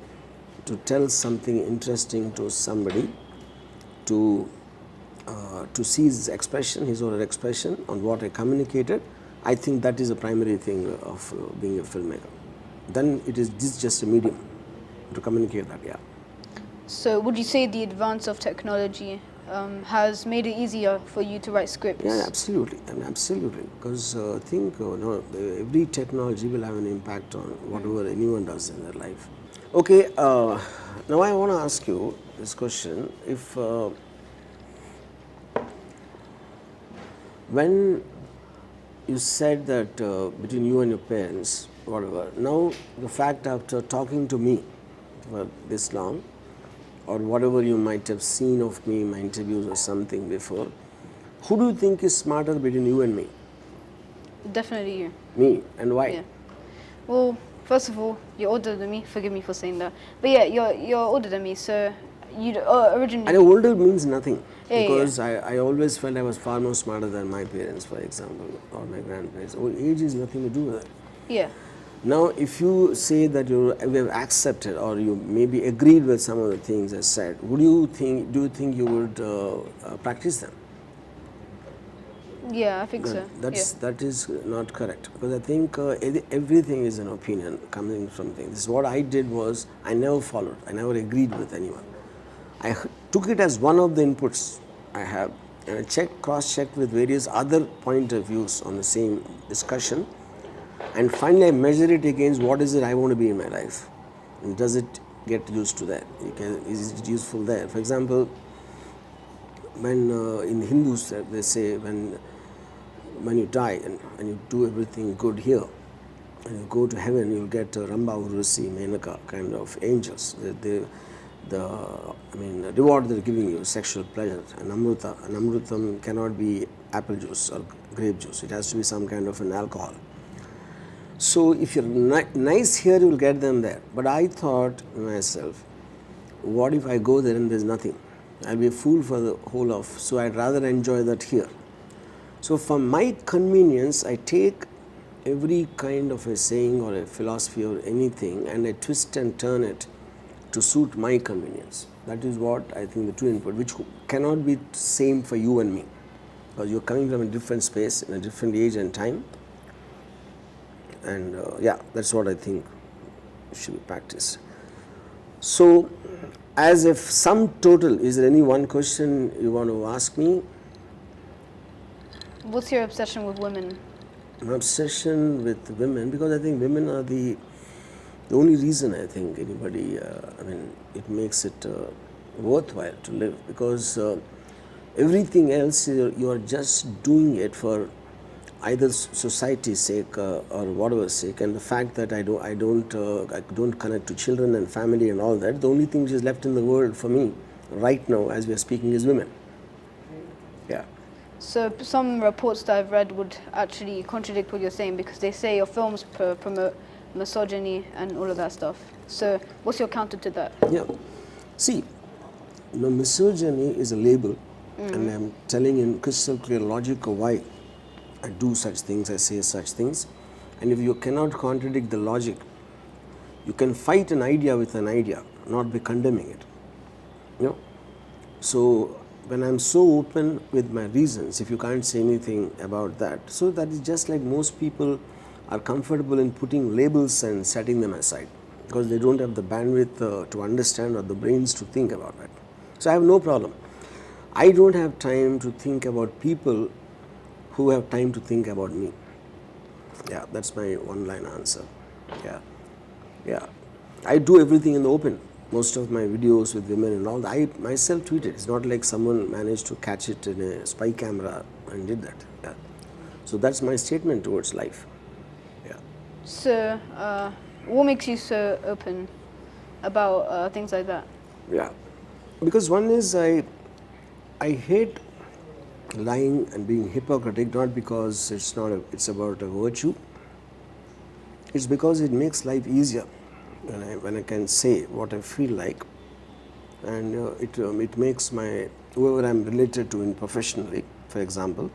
to tell something interesting to somebody, to see his expression, his or her expression on what I communicated. I think that is a primary thing of being a filmmaker. Then this is just a medium to communicate that, yeah. So, would you say the advance of technology has made it easier for you to write scripts? Yeah, absolutely. I mean, absolutely. Because I think every technology will have an impact on whatever anyone does in their life. Okay, now I want to ask you this question. If when you said that between you and your parents, whatever, now the fact after talking to me for this long, or whatever you might have seen of me in my interviews or something before, who do you think is smarter between you and me? Definitely you. Me, and why? Yeah. Well, first of all, you're older than me. Forgive me for saying that. But yeah, you're older than me, so you originally. And older means nothing, Yeah, because I always felt I was far more smarter than my parents, for example, or my grandparents. Well, age is nothing to do with it. Yeah. Now, if you say that you have accepted or you maybe agreed with some of the things I said, do you think you would practice them? Yeah, I think so. That is not correct, because I think everything is an opinion coming from things. This is what I did was I never followed, I never agreed with anyone. I took it as one of the inputs I have, and I cross-checked with various other point of views on the same discussion, and finally I measure it against what is it I want to be in my life, and does it get used to that? Is it useful there? For example, when in Hindus they say when you die and you do everything good here, and you go to heaven, you'll get Ramba, Urvashi, Menaka kind of angels. The reward they're giving you, sexual pleasure, and amruta. And amrutam cannot be apple juice or grape juice. It has to be some kind of an alcohol. So if you're nice here, you'll get them there. But I thought to myself, what if I go there and there's nothing? I'll be a fool for the whole of, so I'd rather enjoy that here. So for my convenience, I take every kind of a saying or a philosophy or anything and I twist and turn it to suit my convenience. That is what I think the true input, which cannot be same for you and me, because you're coming from a different space, in a different age and time. And yeah, that's what I think should be practiced. So, as a sum total, is there any one question you want to ask me? What's your obsession with women? My obsession with women, because I think women are the only reason I think anybody, it makes it worthwhile to live, because everything else you are just doing it for either society's sake or whatever sake, and the fact that I don't connect to children and family and all that, the only thing which is left in the world for me right now as we are speaking is women. Yeah. So some reports that I've read would actually contradict what you're saying, because they say your films promote misogyny and all of that stuff. So what's your counter to that? Yeah. See, misogyny is a label, and I'm telling in crystal clear logic of why I do such things, I say such things. And if you cannot contradict the logic, you can fight an idea with an idea, not by condemning it. So when I'm so open with my reasons, if you can't say anything about that, so that is just like most people are comfortable in putting labels and setting them aside because they don't have the bandwidth to understand or the brains to think about that. So I have no problem. I don't have time to think about people who have time to think about me. Yeah, that's my one-line answer. Yeah. I do everything in the open. Most of my videos with women and all, I myself tweet it. It's not like someone managed to catch it in a spy camera and did that. Yeah. So that's my statement towards life. Yeah. So, what makes you so open about things like that? Yeah. Because one is I hate lying and being hypocritic, not because it's about a virtue. It's because it makes life easier when I can say what I feel like, and it makes whoever I'm related to in professionally, for example,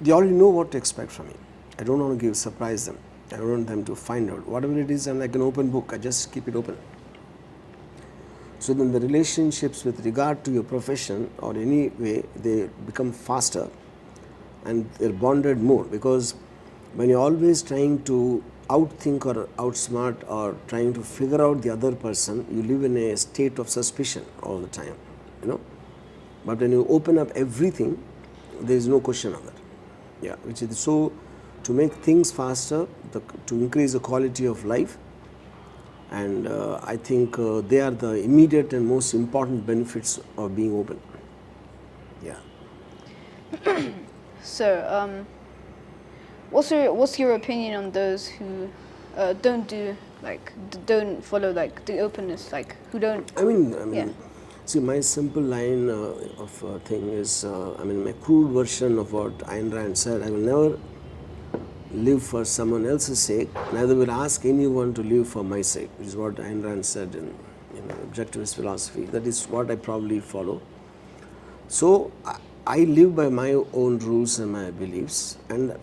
they already know what to expect from me. I don't want to surprise them. I don't want them to find out whatever it is. I'm like an open book. I just keep it open. So then the relationships with regard to your profession or any way, they become faster and they're bonded more, because when you're always trying to outthink or outsmart or trying to figure out the other person, you live in a state of suspicion all the time, But when you open up everything, there is no question of that. Yeah, which is so to make things faster, to increase the quality of life, and I think they are the immediate and most important benefits of being open. Yeah. So, what's your opinion on those who don't follow like the openness, like who don't? I mean, Yeah. see, my simple line of thing is, my crude version of what Ayn Rand said: I will never live for someone else's sake, neither will ask anyone to live for my sake, which is what Ayn Rand said in objectivist philosophy. That is what I probably follow. So I live by my own rules and my beliefs, and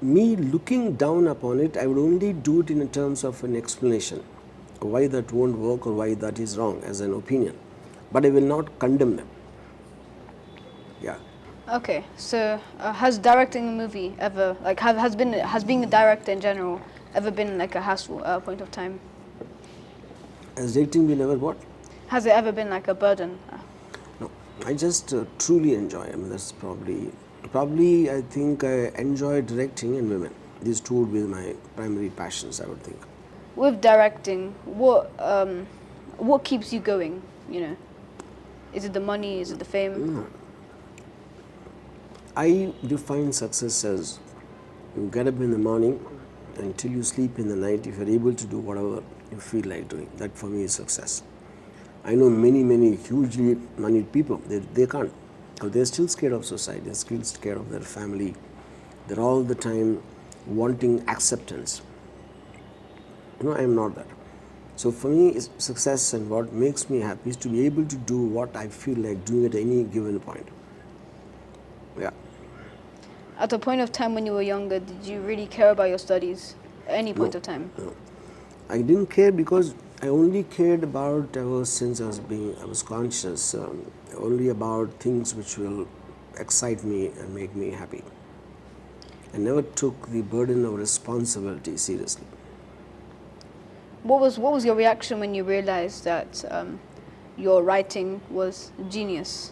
me looking down upon it, I would only do it in terms of an explanation why that won't work or why that is wrong as an opinion, but I will not condemn them. Yeah. Okay, so has directing a movie ever, like, has being a director in general ever been like a hassle at a point of time? Has dating been ever what? Has it ever been like a burden? No, I just truly enjoy. That's probably I think I enjoy directing and women. These two would be my primary passions, I would think. With directing, what keeps you going? Is it the money? Is it the fame? I define success as you get up in the morning until you sleep in the night. If you're able to do whatever you feel like doing, that for me is success. I know many hugely moneyed people. They can't. They're still scared of society. They're still scared of their family. They're all the time wanting acceptance. I am not that. So for me, it's success, and what makes me happy is to be able to do what I feel like doing at any given point. Yeah. At a point of time when you were younger, did you really care about your studies at any point of time? No. I didn't care because I only cared about, ever since I was conscious, only about things which will excite me and make me happy. I never took the burden of responsibility seriously. What was your reaction when you realized that your writing was genius?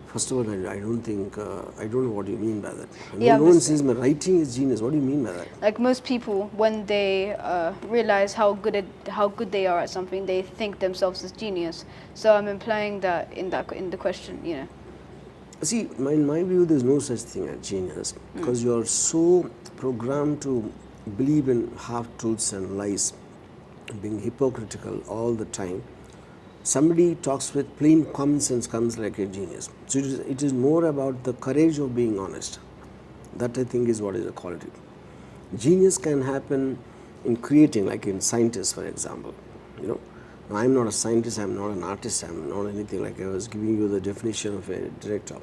First of all, I don't think, I don't know what you mean by that. Yeah, no one says my writing is genius. What do you mean by that? Like most people, when they realize how good they are at something, they think themselves as genius. So I'm implying that in the question, See, in my view, there's no such thing as genius, because you're so programmed to believe in half-truths and lies, being hypocritical all the time. Somebody talks with plain common sense comes like a genius. So it is more about the courage of being honest. That, I think, is what is a quality. Genius can happen in creating, like in scientists, for example. Now, I'm not a scientist, I'm not an artist, I'm not anything. Like I was giving you the definition of a director.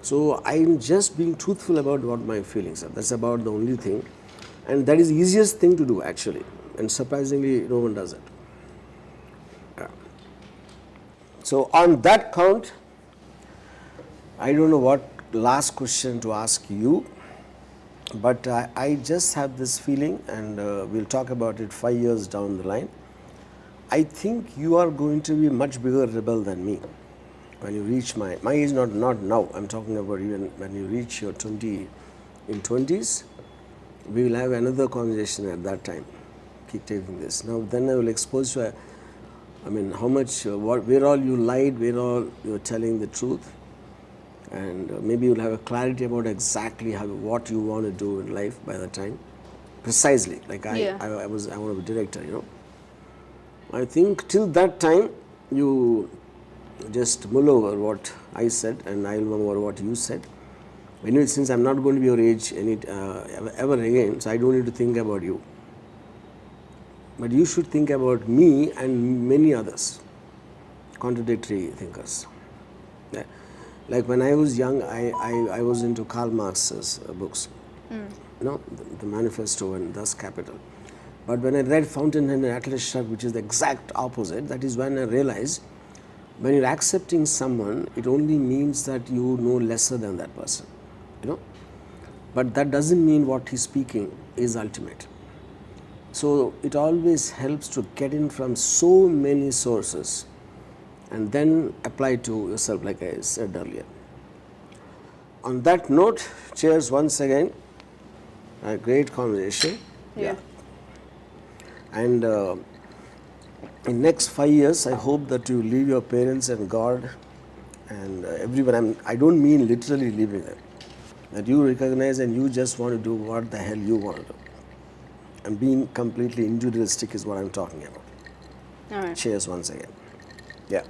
So I'm just being truthful about what my feelings are. That's about the only thing. And that is the easiest thing to do, actually. And surprisingly, no one does it. So on that count, I don't know what last question to ask you, but I just have this feeling, and we'll talk about it 5 years down the line. I think you are going to be much bigger rebel than me when you reach my age, not now. I'm talking about even when you reach your 20s. We will have another conversation at that time. Keep taking this. Now, then I will expose you. I mean, how much, where all you lied, where all you're telling the truth, and maybe you'll have a clarity about exactly what you want to do in life by the time. Precisely, like Yeah. I want to be director. I think till that time you just mull over what I said, and I'll remember what you said. Anyway, since I'm not going to be your age ever again, so I don't need to think about you. But you should think about me and many others, contradictory thinkers. Yeah. Like when I was young, I was into Karl Marx's books, the Manifesto and Thus Capital. But when I read Fountainhead and Atlas Shrugged, which is the exact opposite, that is when I realized when you're accepting someone, it only means that you know lesser than that person, But that doesn't mean what he's speaking is ultimate. So it always helps to get in from so many sources and then apply to yourself, like I said earlier. On that note, cheers once again. A great conversation. Yeah. And in next 5 years, I hope that you leave your parents and God and everyone. I don't mean literally leaving them. That you recognize and you just want to do what the hell you want to do. And being completely individualistic is what I'm talking about. All right. Cheers once again. Yeah.